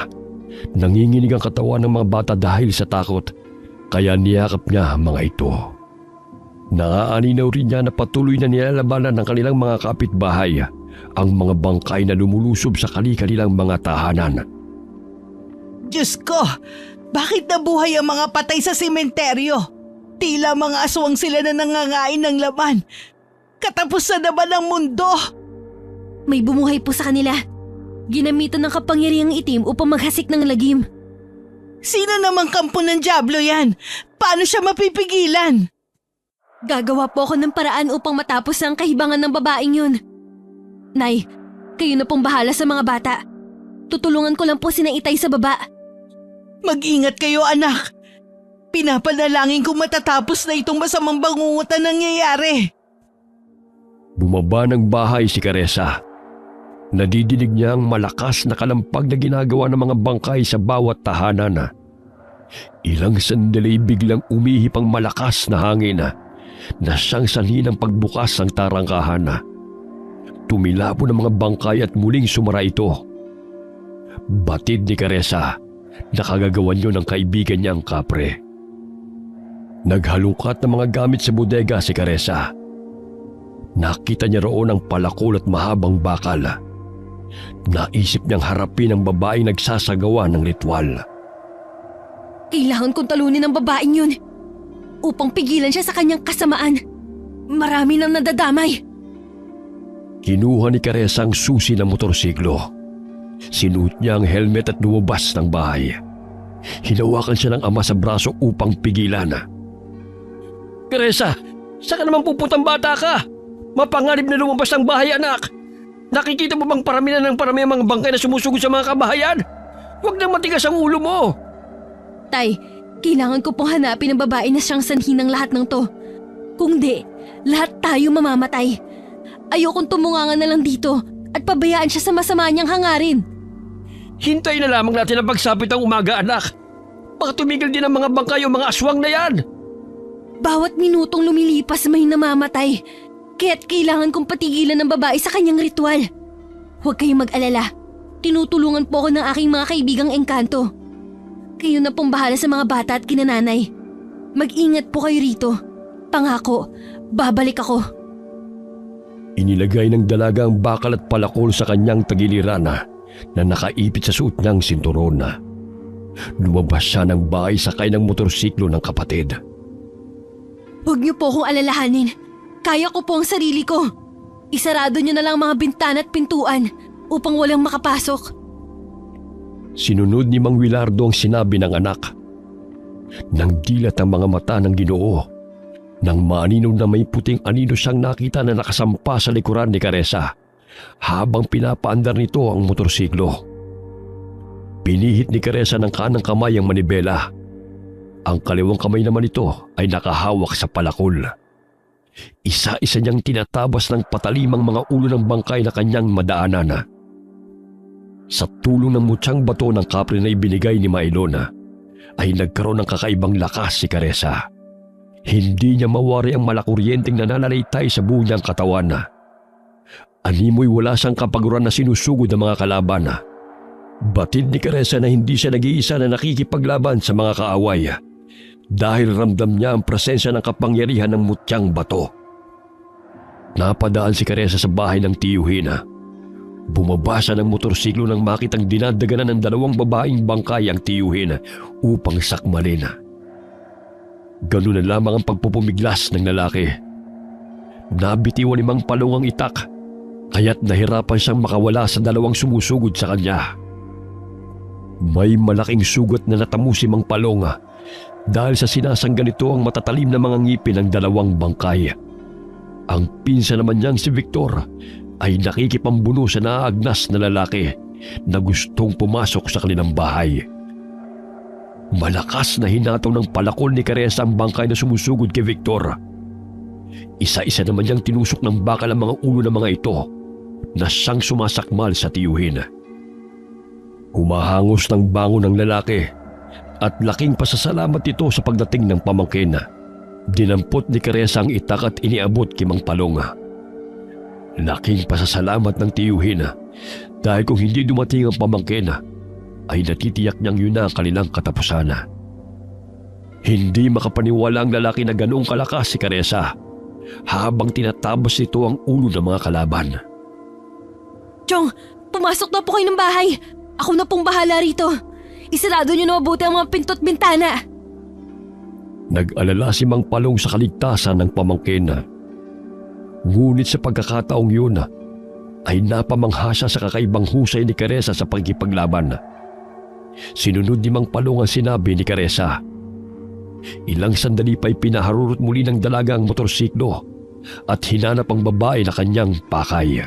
Nanginginig ang katawan ng mga bata dahil sa takot, kaya niyakap niya ang mga ito. Naaaninaw rin niya na patuloy na nilalabanan ng kanilang mga kapitbahay ang mga bangkay na lumulusob sa kanilang mga tahanan. Diyos ko, bakit nabuhay ang mga patay sa sementeryo? Tila mga aswang sila na nangangain ng laman. Katapusan na ba ng mundo? May bumuhay po sa kanila. Ginamitan ng kapangyarihang itim upang maghasik ng lagim. Sino namang kampo ng dyablo yan? Paano siya mapipigilan? Gagawa po ako ng paraan upang matapos ang kahibangan ng babaeng yun. Nay, kayo na pong bahala sa mga bata. Tutulungan ko lang po sina Itay sa baba. Mag-ingat kayo, anak. Pinapanalangin kong matatapos na itong masamang bangungutan nangyayari. Bumaba ng bahay si Caressa. Nadidinig niya ang malakas na kalampag na ginagawa ng mga bangkay sa bawat tahanan. Ilang sandali biglang umihip ang malakas na hangin na siyang sanhi ng pagbukas ng tarangkahan. Tumilapon ang mga bangkay at muling sumara ito. Batid ni Caressa na kagagawan yun ng kaibigan niyang kapre. Naghalungkat ng mga gamit sa bodega si Caressa. Nakita niya roon ang palakol at mahabang bakal. Naisip niyang harapin ang babaeng nagsasagawa ng ritual. Kailangan kong talunin ang babaeng yun upang pigilan siya sa kanyang kasamaan. Marami nang nadadamay. Kinuha ni Caressa ang susi ng motorsiklo. Sinuot niya ang helmet at lumabas ng bahay. Hinawakan siya ng ama sa braso upang pigilan. Caressa, saan ka naman pupuntang bata ka? Mapanganib na lumabas ng bahay, anak. Nakikita mo bang paramihan ng parami ang mga bangkay na sumusugod sa mga kabahayan? Huwag nang matigas ang ulo mo. Tay, kailangan ko pong hanapin ang babae na siyang sanhi ng lahat ng to. Kung di, lahat tayo mamamatay. Ayokong tumungangan na lang dito at pabayaan siya sa masama niyang hangarin. Hintayin na lamang natin ang pagsapit ng umaga, anak. Baka tumigil din ang mga bangkay o mga aswang na yan. Bawat minutong lumilipas may namamatay. Kaya't kailangan kong patigilan ng babae sa kanyang ritual. Huwag kayong mag-alala. Tinutulungan po ako ng aking mga kaibigang engkanto. Kayo na pong bahala sa mga bata at kinananay. Mag-ingat po kayo rito. Pangako, babalik ako. Inilagay ng dalaga ang bakal at palakol sa kanyang tagiliran na nakaipit sa suot niyang sinturon. Lumabas siya ng bahay sakay ng motorsiklo ng kapatid. Huwag niyo po akong alalahanin. Kaya ko po ang sarili ko. Isarado niyo na lang mga bintana at pintuan upang walang makapasok. Sinunod ni Mang Wilardo ang sinabi ng anak. Nang dilat ang mga mata ng Ginoo, nang maaninaw na may puting anino siyang nakita na nakasampa sa likuran ni Caressa habang pinapaandar nito ang motorsiklo. Pinihit ni Caressa ng kanang kamay ang manibela. Ang kaliwang kamay naman nito ay nakahawak sa palakol. Isa-isa niyang tinatabas ng patalimang mga ulo ng bangkay na kanyang madaanan. Sa tulong ng mutyang bato ng kapre na ibinigay ni Mailona, ay nagkaroon ng kakaibang lakas si Caressa. Hindi niya mawari ang malakuryenteng nananalaytay sa buo niyang katawan. Animoy wala siyang kapaguran na sinusugod ng mga kalaban. Batid ni Caressa na hindi siya nag-iisa na nakikipaglaban sa mga kaaway dahil ramdam niya ang presensya ng kapangyarihan ng mutyang bato. Napadaan si Caressa sa bahay ng tiyuhin. Bumaba siya ng motorsiklo nang makitang dinadaganan ng 2 babaeng bangkay ang tiyuhin upang sakmalin. Ganun na lamang ang pagpupumiglas ng lalaki. Nabitiwan ni Mang Palong ang itak, kaya't nahirapan siyang makawala sa 2 sumusugod sa kanya. May malaking sugat na natamo si Mang Palong dahil sa sinasangga nito ang matatalim na mga ngipin ng dalawang bangkay. Ang pinsan naman niyang si Victor ay nakikipambuno sa naaagnas na lalaki na gustong pumasok sa kanilang bahay. Malakas na hinataw ng palakol ni Caressa ang bangkay na sumusugod kay Victor. Isa-isa naman niyang tinusok ng bakal ang mga ulo ng mga ito na siyang sumasakmal sa tiyuhin. Humahangos ng bango ng lalaki at laking pasasalamat ito sa pagdating ng pamangkin. Dinampot ni Caressa ang itak at iniabot kay Mang Palong. Laking pasasalamat ng tiyuhin dahil kung hindi dumating ang pamangkin ay natitiyak niyang yun na ang kanilang katapusan. Hindi makapaniwala ang lalaki na ganoong kalakas si Caressa habang tinatabas nito ang ulo ng mga kalaban. Chong, pumasok na po kayo ng bahay. Ako na pong bahala rito. Isarado niyo na mabuti ang mga pinto't bintana. Nag-alala si Mang Palong sa kaligtasan ng pamangkin. Ngunit sa pagkakataong yun ay napamangha siya sa kakaibang husay ni Caressa sa pagkipaglaban. Sinunod ni Mang Palong ang sinabi ni Caressa. Ilang sandali pa'y pinaharurot muli ng dalaga ang motorsiklo at hinanap ang babae na kanyang pakay.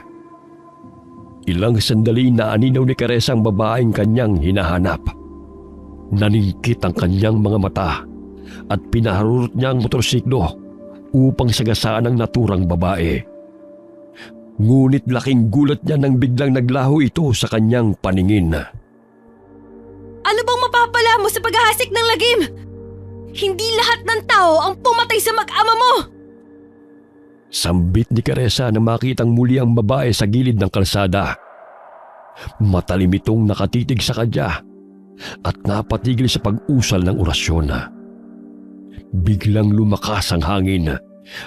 Ilang sandali na aninaw ni Caressa ang babaeng kanyang hinahanap. Naningkit ang kanyang mga mata at pinaharurot niya ang motorsiklo upang sagasaan ang naturang babae. Ngunit laking gulat niya nang biglang naglaho ito sa kanyang paningin. Ano bang mapapala mo sa paghahasik ng lagim? Hindi lahat ng tao ang pumatay sa mag-ama mo! Sambit ni Caressa na makitang muli ang babae sa gilid ng kalsada. Matalim itong nakatitig sa kanya at napatigil sa pag-usal ng orasyon. Biglang lumakas ang hangin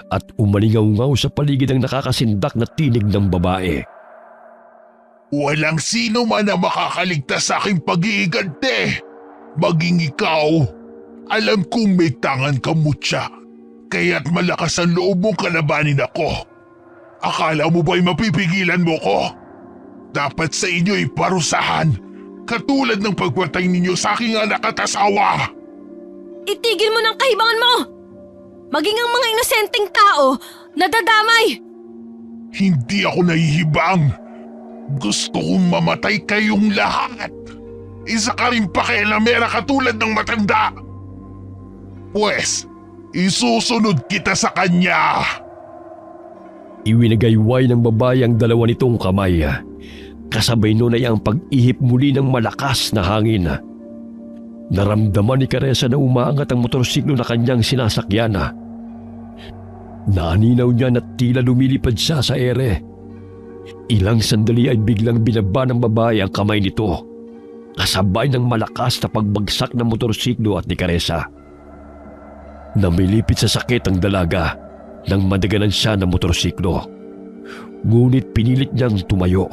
at umalingaw-ngaw sa paligid ang nakakasindak na tinig ng babae. Walang sino man na makakaligtas sa aking pag-iigante. Maging ikaw, alam kong may tangan ka, mutya. Kaya't malakas ang loob mong kalabanin ako. Akala mo ba'y mapipigilan mo ko? Dapat sa inyo'y parusahan, katulad ng pagpatay ninyo sa aking anak at asawa. Itigil mo ng kahibangan mo! Maging ang mga inosenteng tao, nadadamay! Hindi ako nahihibang. Gusto kong mamatay kayong lahat. Isa ka rin pakialamera katulad ng matanda. Pwes, isusunod kita sa kanya. Iwinagayway ng babae ang dalawa nitong kamay. Kasabay nun ay ang pag-ihip muli ng malakas na hangin. Naramdaman ni Caressa na umaangat ang motorsiklo na kanyang sinasakyan. Naaninaw niya na tila lumilipad siya sa ere. Ilang sandali ay biglang binaba ng babae ang kamay nito, kasabay ng malakas na pagbagsak ng motorsiklo at ni Caressa. Namilipit sa sakit ang dalaga nang madaganan siya ng motorsiklo. Ngunit pinilit niyang tumayo.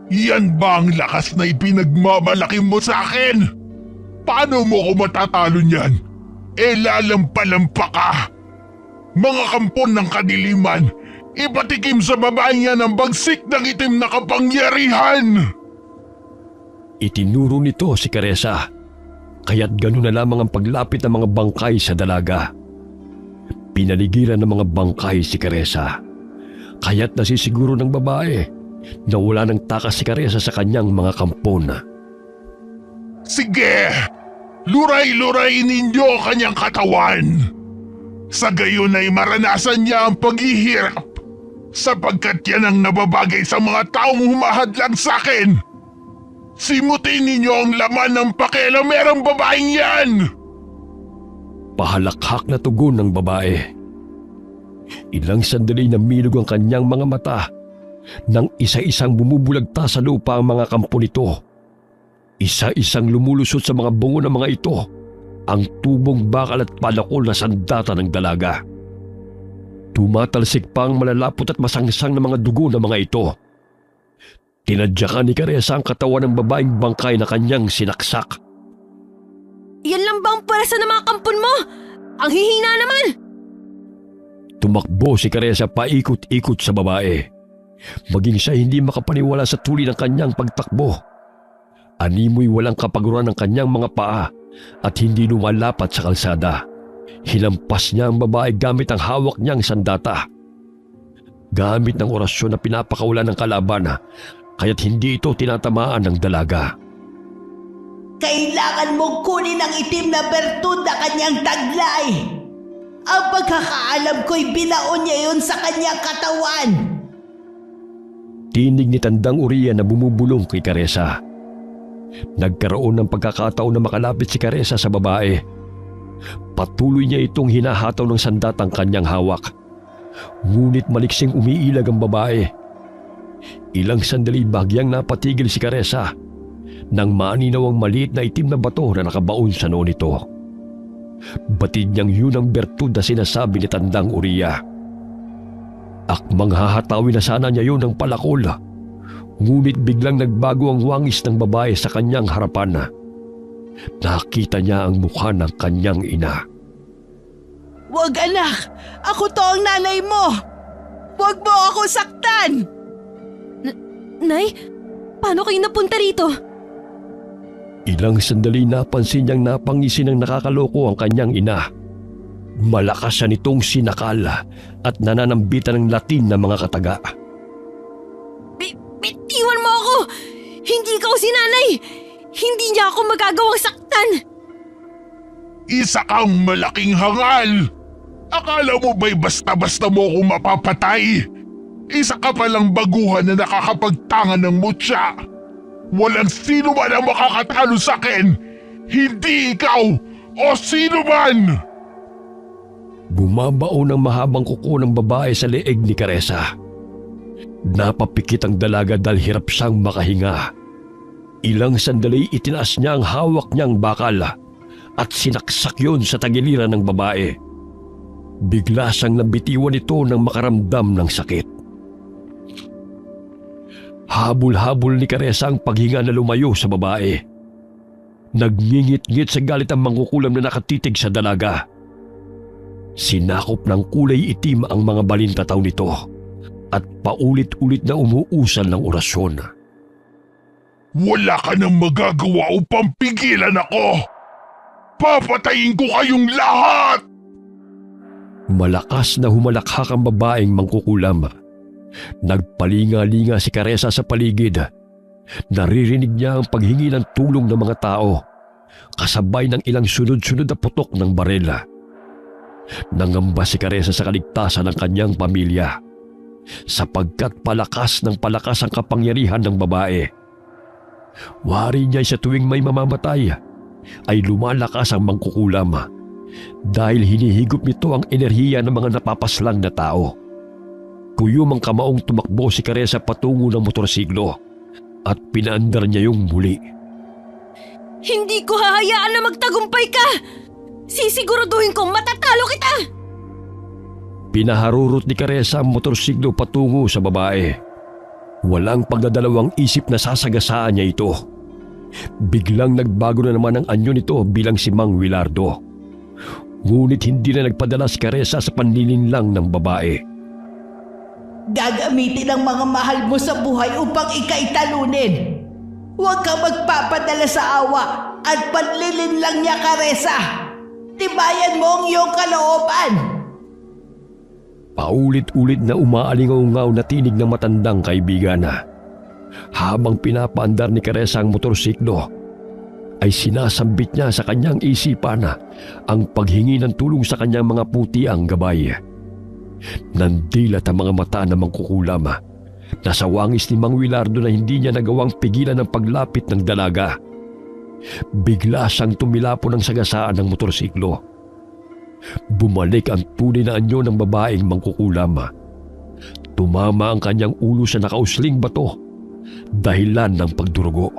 Yan ba ang lakas na ipinagmamalaki mo sa akin? Paano mo ko matatalo niyan? Lalampalampa ka! Mga kampon ng kadiliman, ipatikim sa babae niya ng bagsik ng itim na kapangyarihan! Itinuro nito si Caressa, kaya't gano'n na lamang ang paglapit ng mga bangkay sa dalaga. Pinaligiran ng mga bangkay si Caressa, kaya't nasisiguro ng babae na wala nang takas si Caressa sa kanyang mga kampon. Sige! Luray-lurayin ninyo ang kanyang katawan! Sa gayon ay maranasan niya ang paghihirap sapagkat yan ang nababagay sa mga taong humahadlang sa akin! Simutin ninyo ang laman ng pakialamerang babaeng yan! Pahalakhak na tugon ng babae. Ilang sandali na milog ang kanyang mga mata nang isa-isang bumubulagta sa lupa ang mga kampo nito. Isa-isang lumulusot sa mga bungo ng mga ito ang tubong bakal at palakol na sandata ng dalaga. Tumatalsik pa ang malalapot at masangsang na mga dugo ng mga ito. Tinadyakan ni Caressa ang katawan ng babaeng bangkay na kanyang sinaksak. Yan lang ba ang pwersa ng mga kampon mo? Ang hihina naman! Tumakbo si Caressa paikot-ikot sa babae. Maging siya hindi makapaniwala sa tuloy ng kanyang pagtakbo. Animoy walang kapaguran ng kanyang mga paa at hindi lumalapat sa kalsada. Hinampas niya ang babae gamit ang hawak niyang sandata. Gamit ng orasyon na pinapakawalan ng kalaban, kaya't hindi ito tinatamaan ng dalaga. Kailangan mong kunin ang itim na bertud na kanyang taglay. Ang pagkakaalam ko'y binaon niya yun sa kanyang katawan. Tinig ni Tandang Uriya na bumubulong kay Karesa. Nagkaroon ng pagkakataon na makalapit si Karesa sa babae. Patuloy niya itong hinahataw ng sandatang kanyang hawak. Ngunit maliksing umiilag ang babae. Ilang sandali bagyang napatigil si Karesa nang maninaw ang maliit na itim na bato na nakabaon sa noo nito. Batid niyang yun ang bertud na sinasabi ni Tandang Uriya. Akmang hahatawin na sana niya yun ng palakol. Ngunit biglang nagbago ang wangis ng babae sa kanyang harapan. Nakita niya ang mukha ng kanyang ina. Huwag anak! Ako to ang nanay mo! Huwag mo ako saktan! Nay, paano kayo napunta rito? Ilang sandali napansin niyang napangisi ng nakakaloko ang kanyang ina. Malakas siya nitong sinakal at nananambitan ng latin na mga kataga. Bitiwan mo ako! Hindi ka si nanay! Hindi niya ako magagawang saktan! Isa kang malaking hangal! Akala mo ba'y basta-basta mo akong mapapatay? Isa ka palang baguhan na nakakapagtangan ng mutya. Walang sino man ang makakatalo sa akin! Hindi ikaw o sino man! Bumabao ng mahabang kuko ng babae sa leeg ni Karesa. Napapikit ang dalaga dahil hirap siyang makahinga. Ilang sandali itinaas niya ang hawak niyang bakal at sinaksak yun sa tagiliran ng babae. Bigla siyang nabitiwan ito nang makaramdam ng sakit. Habol-habol ni Karesa ang paghinga na lumayo sa babae. Nagngingit-ngit sa galit ang mangkukulam na nakatitig sa dalaga. Sinakop ng kulay itim ang mga balintataw nito at paulit-ulit na umuusal ng orasyon. Wala ka nang magagawa upang pigilan ako! Papatayin ko kayong lahat! Malakas na humalakhak ang babaeng mangkukulam. Nagpalinga-linga si Karesa sa paligid. Naririnig niya ang paghingi ng tulong ng mga tao, kasabay ng ilang sunod-sunod na putok ng barela. Nangamba si Karesa sa kaligtasan ng kanyang pamilya, sapagkat palakas ng palakas ang kapangyarihan ng babae. Wari niya sa tuwing may mamamatay ay lumalakas ang mangkukulam dahil hinihigop nito ang enerhiya ng mga napapaslang na tao. Kuyom ang kamaong tumakbo si Karesa patungo ng motorsiklo at pinaandar niya yung muli. Hindi ko hahayaan na magtagumpay ka! Sisiguraduhin kong matatalo kita! Pinaharurot ni Karesa ang motorsiklo patungo sa babae. Walang pagdadalawang isip na sasagasaan niya ito. Biglang nagbago na naman ang anyo nito bilang si Mang Wilardo. Ngunit hindi na nagpadala si Karesa sa panlilinlang ng babae. Gagamitin ang mga mahal mo sa buhay upang ika'y talunin. Huwag kang magpapadala sa awa at panlilinlang niya, Karesa. Tibayan mo ang iyong kalooban. Paulit-ulit na umaalingaw-ngaw na tinig ng matandang kaibigan. Habang pinapaandar ni Karesa ang motorsiklo, ay sinasambit niya sa kanyang isipan ang paghingi ng tulong sa kanyang mga putiang gabay. Nandilat ang mga mata ng mangkukulam. Nasa wangis ni Mang Wilardo na hindi niya nagawang pigilan ang paglapit ng dalaga. Bigla siyang tumilapon ng sagasaan ng motorsiklo. Bumalik ang tunay na anyo ng babaeng mangkukulam. Tumama ang kanyang ulo sa nakausling bato, dahilan ng pagdurugo.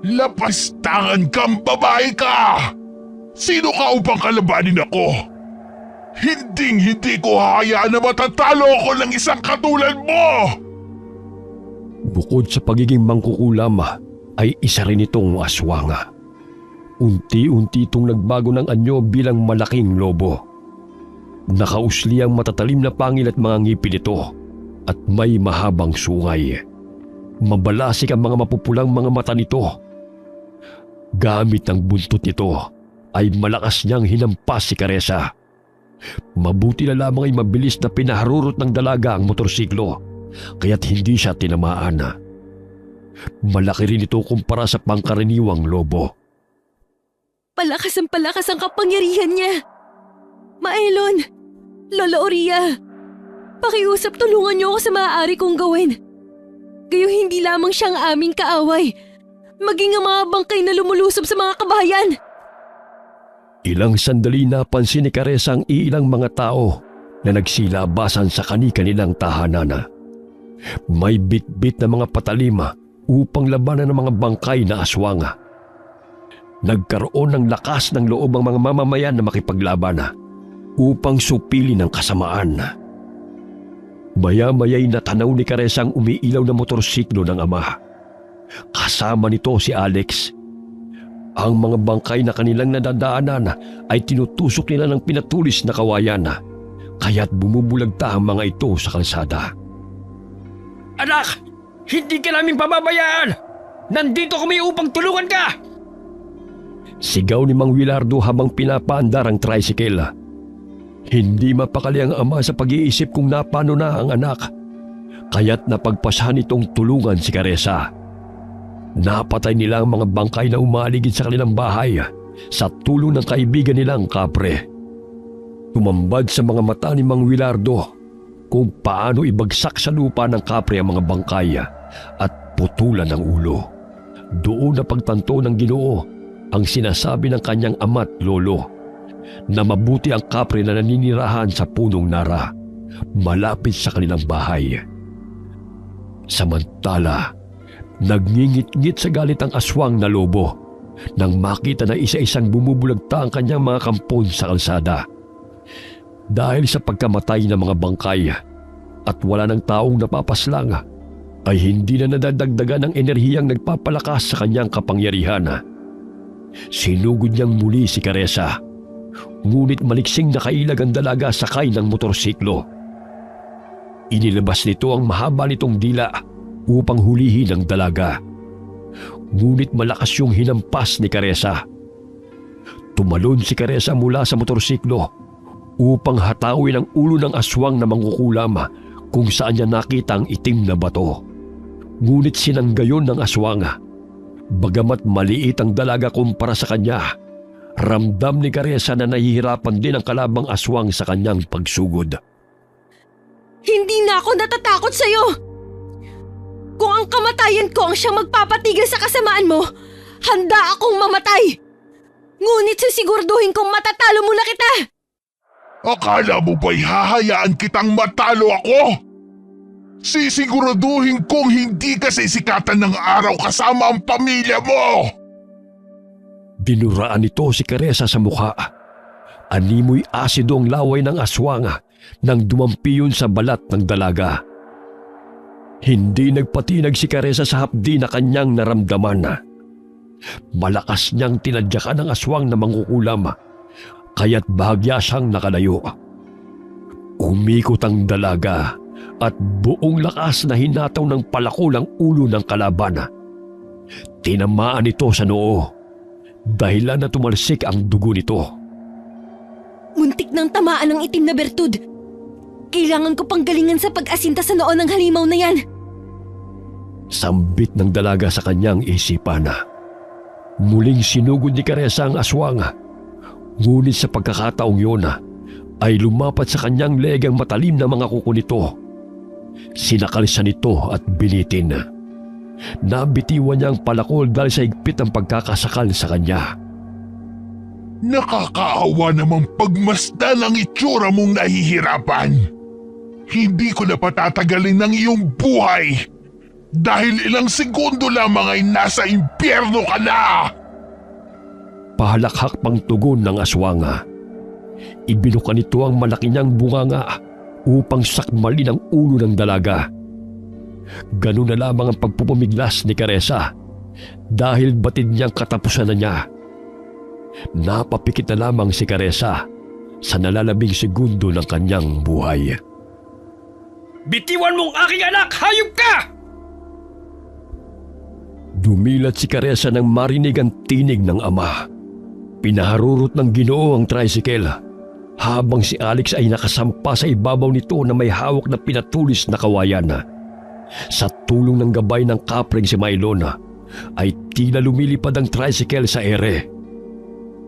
Lapastangan kang babae ka! Sino ka upang kalabanin ako? Hinding-hindi ko hahayaan na matatalo ako ng isang katulad mo! Bukod sa pagiging mangkukulam, ay isa rin itong aswang. Unti-unti itong nagbago ng anyo bilang malaking lobo. Nakausli ang matatalim na pangil at mga ngipin nito at may mahabang sungay. Mabalasik ang mga mapupulang mga mata nito. Gamit ang buntot nito ay malakas niyang hinampas si Caressa. Mabuti na lamang ay mabilis na pinaharurot ng dalaga ang motorsiklo, kaya't hindi siya tinamaan. Malaki rin ito kumpara sa pangkaraniwang lobo. Palakas ang kapangyarihan niya. Maelon, Lola Oria, pakiusap tulungan niyo ako sa maaari kong gawin. Gayong hindi lamang siyang aming kaaway, maging ang mga bangkay na lumulusob sa mga kabahayan. Ilang sandali napansin ni Caressa ang ilang mga tao na nagsilabasan sa kani-kanilang tahanan. May bit-bit na mga patalima upang labanan ng mga bangkay na aswang. Nagkaroon ng lakas ng loob ang mga mamamayan na makipaglaban upang supilin ang kasamaan. Maya-maya'y natanaw ni Caressa ang umiilaw na motorsiklo ng ama. Kasama nito si Alex. Ang mga bangkay na kanilang nadadaanan ay tinutusok nila ng pinatulis na kawayan, kaya't bumubulagta ang mga ito sa kalsada. Anak! Hindi ka namin pababayaan! Nandito kami upang tulungan ka! Sigaw ni Mang Willardo habang pinapaandar ang tricycle. Hindi mapakali ang ama sa pag-iisip kung napano na ang anak, kaya't napagpasahan itong tulungan si Caressa. Napatay nila ang mga bangkay na umaligid sa kanilang bahay sa tulong ng kaibigan nilang kapre. Tumambad sa mga mata ni Mang Willardo kung paano ibagsak sa lupa ng kapre ang mga bangkay at putulan ng ulo. Doon na pagtanto ng Ginoo ang sinasabi ng kanyang ama't lolo na mabuti ang kapre na naninirahan sa punong nara malapit sa kanilang bahay. Samantala, nagngingit-ngit sa galit ang aswang na lobo nang makita na isa-isang bumubulagta ang kanyang mga kampon sa kalsada. Dahil sa pagkamatay ng mga bangkay at wala ng taong napapaslang, ay hindi na nadadagdagan ng enerhiyang nagpapalakas sa kanyang kapangyarihan. Sinugod niyang muli si Caressa, ngunit maliksing nakailag ang dalaga sakay ng motorsiklo. Inilabas nito ang mahaba nitong dila upang hulihin ang dalaga. Ngunit malakas yung hinampas ni Caressa. Tumalon si Caressa mula sa motorsiklo upang hatawin ang ulo ng aswang na mangkukulam kung saan niya nakita ang itim na bato. Ngunit sinanggayon ng aswang. Bagamat maliit ang dalaga kumpara sa kanya, ramdam ni Caressa na nahihirapan din ang kalabang aswang sa kanyang pagsugod. Hindi na ako natatakot sa'yo! Kung ang kamatayan ko ang siyang magpapatigil sa kasamaan mo, handa akong mamatay! Ngunit sisigurduhin kong matatalo mo na kita! Akala mo ba'y hahayaan kitang matalo ako? Sisiguraduhin kong hindi ka sisikatan ng araw kasama ang pamilya mo! Dinuraan nito si Caressa sa mukha. Animoy asido ang laway ng aswang nang dumampi yun sa balat ng dalaga. Hindi nagpatinag si Caressa sa hapdi na kanyang naramdaman. Malakas niyang tinadyakan ng aswang na mangkukulam, kaya't bahagya siyang nakalayo. Umikot ang dalaga at buong lakas na hinataw ng palakol ang ulo ng kalaban. Tinamaan ito sa noo, dahilan na tumalsik ang dugo nito. Muntik nang tamaan ng itim na bertud. Kailangan ko pang galingan sa pag-asinta sa noo ng halimaw na yan. Sambit ng dalaga sa kanyang isipan. Muling sinugod ni Caressa ang aswang. Ngunit sa pagkakataong yun ay lumapat sa kanyang leeg ang matalim na mga kuko nito. Sinakal siya nito at binitin. Nabitiwan niya ang palakol dahil sa higpit ng pagkakasakal sa kanya. Nakakaawa namang pagmasdan ang itsura mong nahihirapan. Hindi ko na patatagalin ang iyong buhay dahil ilang segundo lamang ay nasa impyerno ka na! Pahalakhak pang tugon ng aswang. Ibinuka nito ang malaki niyang bunganga upang sakmalin ang ulo ng dalaga. Ganun na lamang ang pagpupumiglas ni Caressa dahil batid niyang katapusan na niya. Napapikit na lamang si Caressa sa nalalabing segundo ng kanyang buhay. Bitiwan mong aking anak! Hayop ka! Sumilat si Caressa nang marinig ang tinig ng ama. Pinaharurot ng Ginoo ang tricycle habang si Alex ay nakasampa sa ibabaw nito na may hawak na pinatulis na kawayan. Sa tulong ng gabay ng kapreng si Mylon ay tila lumilipad ang tricycle sa ere.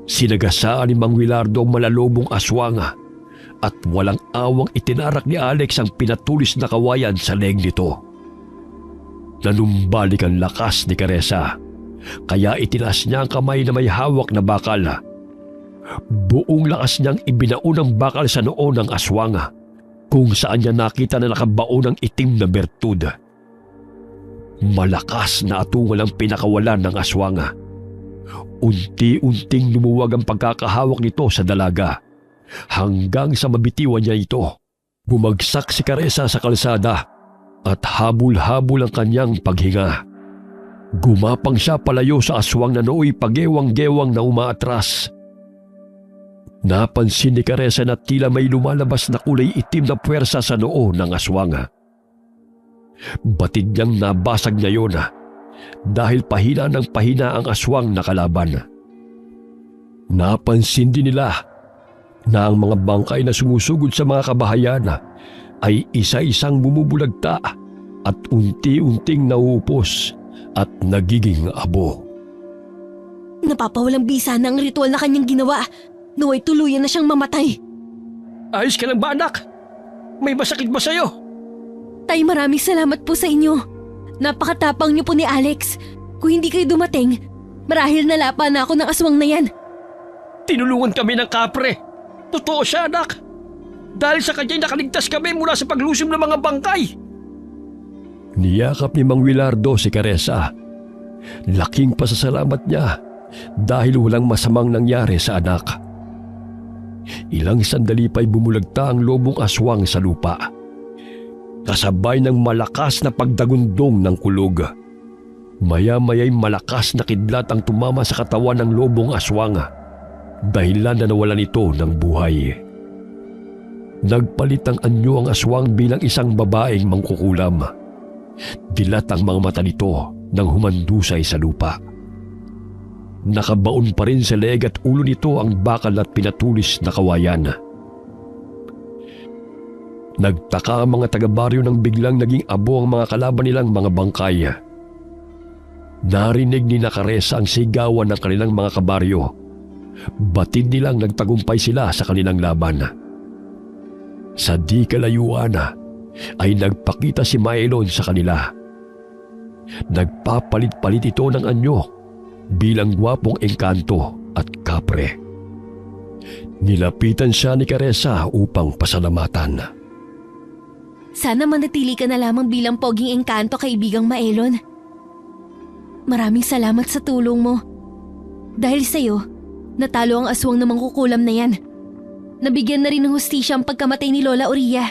Sinagasaan ni Mang Wilardo ang malalobong aswang at walang awang itinarak ni Alex ang pinatulis na kawayan sa leeg nito. Nanumbalik ang lakas ni Caressa, kaya itinaas niya ang kamay na may hawak na bakal. Buong lakas niyang ibinaon ang bakal sa noo ng aswang, kung saan niya nakita na nakabaon ang itim na bertud. Malakas na atungal ang pinakawalan ng aswang. Unti-unting lumuwag ang pagkakahawak nito sa dalaga, hanggang sa mabitiwan niya ito. Bumagsak si Caressa sa kalsada at habol-habol ang kanyang paghinga. Gumapang siya palayo sa aswang na nooy pagewang-gewang na umaatras. Napansin ni Caressa na tila may lumalabas na kulay itim na puwersa sa noo ng aswang. Batid niyang nabasag niya yun dahil pahina ng pahina ang aswang na kalaban. Napansin din nila na ang mga bangkay na sumusugod sa mga kabahayan ay isa-isang bumubulagta at unti-unting nauupos at nagiging abo. Napapawalang bisa na ang ritual na kanyang ginawa. Naway tuluyan na siyang mamatay. Ayos ka lang ba, anak? May masakit ba sa'yo? Tay, maraming salamat po sa inyo. Napakatapang niyo po ni Alex. Kung hindi kayo dumating, marahil nalapa na ako ng aswang na yan. Tinulungan kami ng kapre. Totoo siya, anak. Dahil sa kanya'y nakaligtas kami mula sa paglusom ng mga bangkay. Niyakap ni Mang Wilardo si Caressa. Laking pasasalamat niya dahil walang masamang nangyari sa anak. Ilang sandali pa'y bumulagta ang lobong aswang sa lupa, kasabay ng malakas na pagdagundong ng kulog. Maya-maya'y malakas na kidlat ang tumama sa katawan ng lobong aswang, dahilan na nawalan ito ng buhay. Nagpalit ng anyo ang aswang bilang isang babaeng mangkukulam. Dilat ang mga mata nito nang humandusay sa lupa. Nakabaon pa rin sa leeg at ulo nito ang bakal at pinatulis na kawayan. Nagtaka ang mga taga-baryo nang biglang naging abo ang mga kalaban nilang mga bangkay. Narinig ni Caressa ang sigawan ng kanilang mga kabaryo. Batid nilang nagtagumpay sila sa kanilang laban. Sa di kalayuan ay nagpakita si Mylon sa kanila. Nagpapalit-palit ito ng anyo bilang gwapong engkanto at kapre. Nilapitan siya ni Caressa upang pasalamatan. Sana manatili ka na lamang bilang poging engkanto, kaibigang Mylon. Maraming salamat sa tulong mo. Dahil sa'yo, natalo ang aswang na mangkukulam na yan. Nabigyan na rin ng hustisya ang pagkamatay ni Lola Aurea.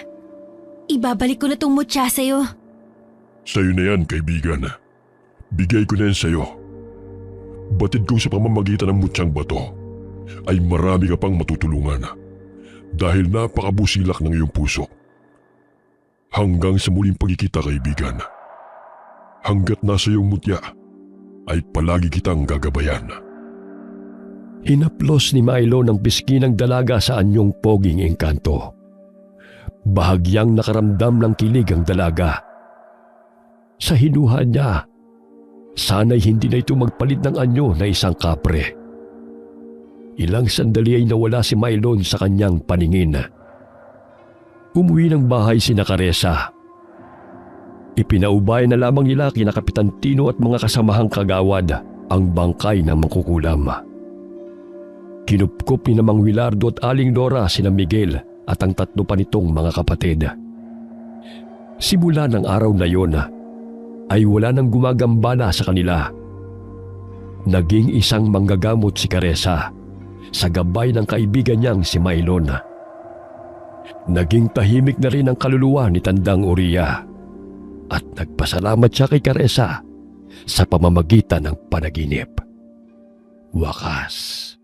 Ibabalik ko na tong mutya sa'yo. Sa'yo na yan, kaibigan. Bigay ko na yan sa'yo. Batid kong sa pamamagitan ng mutyang bato ay marami ka pang matutulungan dahil napakabusilak ng iyong puso. Hanggang sa muling pagkikita, kaibigan. Hanggat nasa iyong mutya ay palagi kitang gagabayan. Hinaplos ni Milo ng pisngi ng dalaga sa anyong poging engkanto. Bahagyang nakaramdam ng kilig ang dalaga. Sa hinuha niya, sana'y hindi na ito magpalit ng anyo na isang kapre. Ilang sandali ay nawala si Mylon sa kanyang paningin. Umuwi ng bahay si Caressa. Ipinaubay na lamang nila kina Kapitan Tino at mga kasamahang kagawad ang bangkay ng mangkukulam. Kinupkup ni Mang Wilardo at Aling Dora sina Miguel at ang tatlo pa nitong mga kapatid. Simula ng araw na yon ay wala nang gumagambala sa kanila. Naging isang manggagamot si Caressa sa gabay ng kaibigan niyang si Mylon. Naging tahimik na rin ang kaluluwa ni Tandang Aurea at nagpasalamat siya kay Caressa sa pamamagitan ng panaginip. Wakas.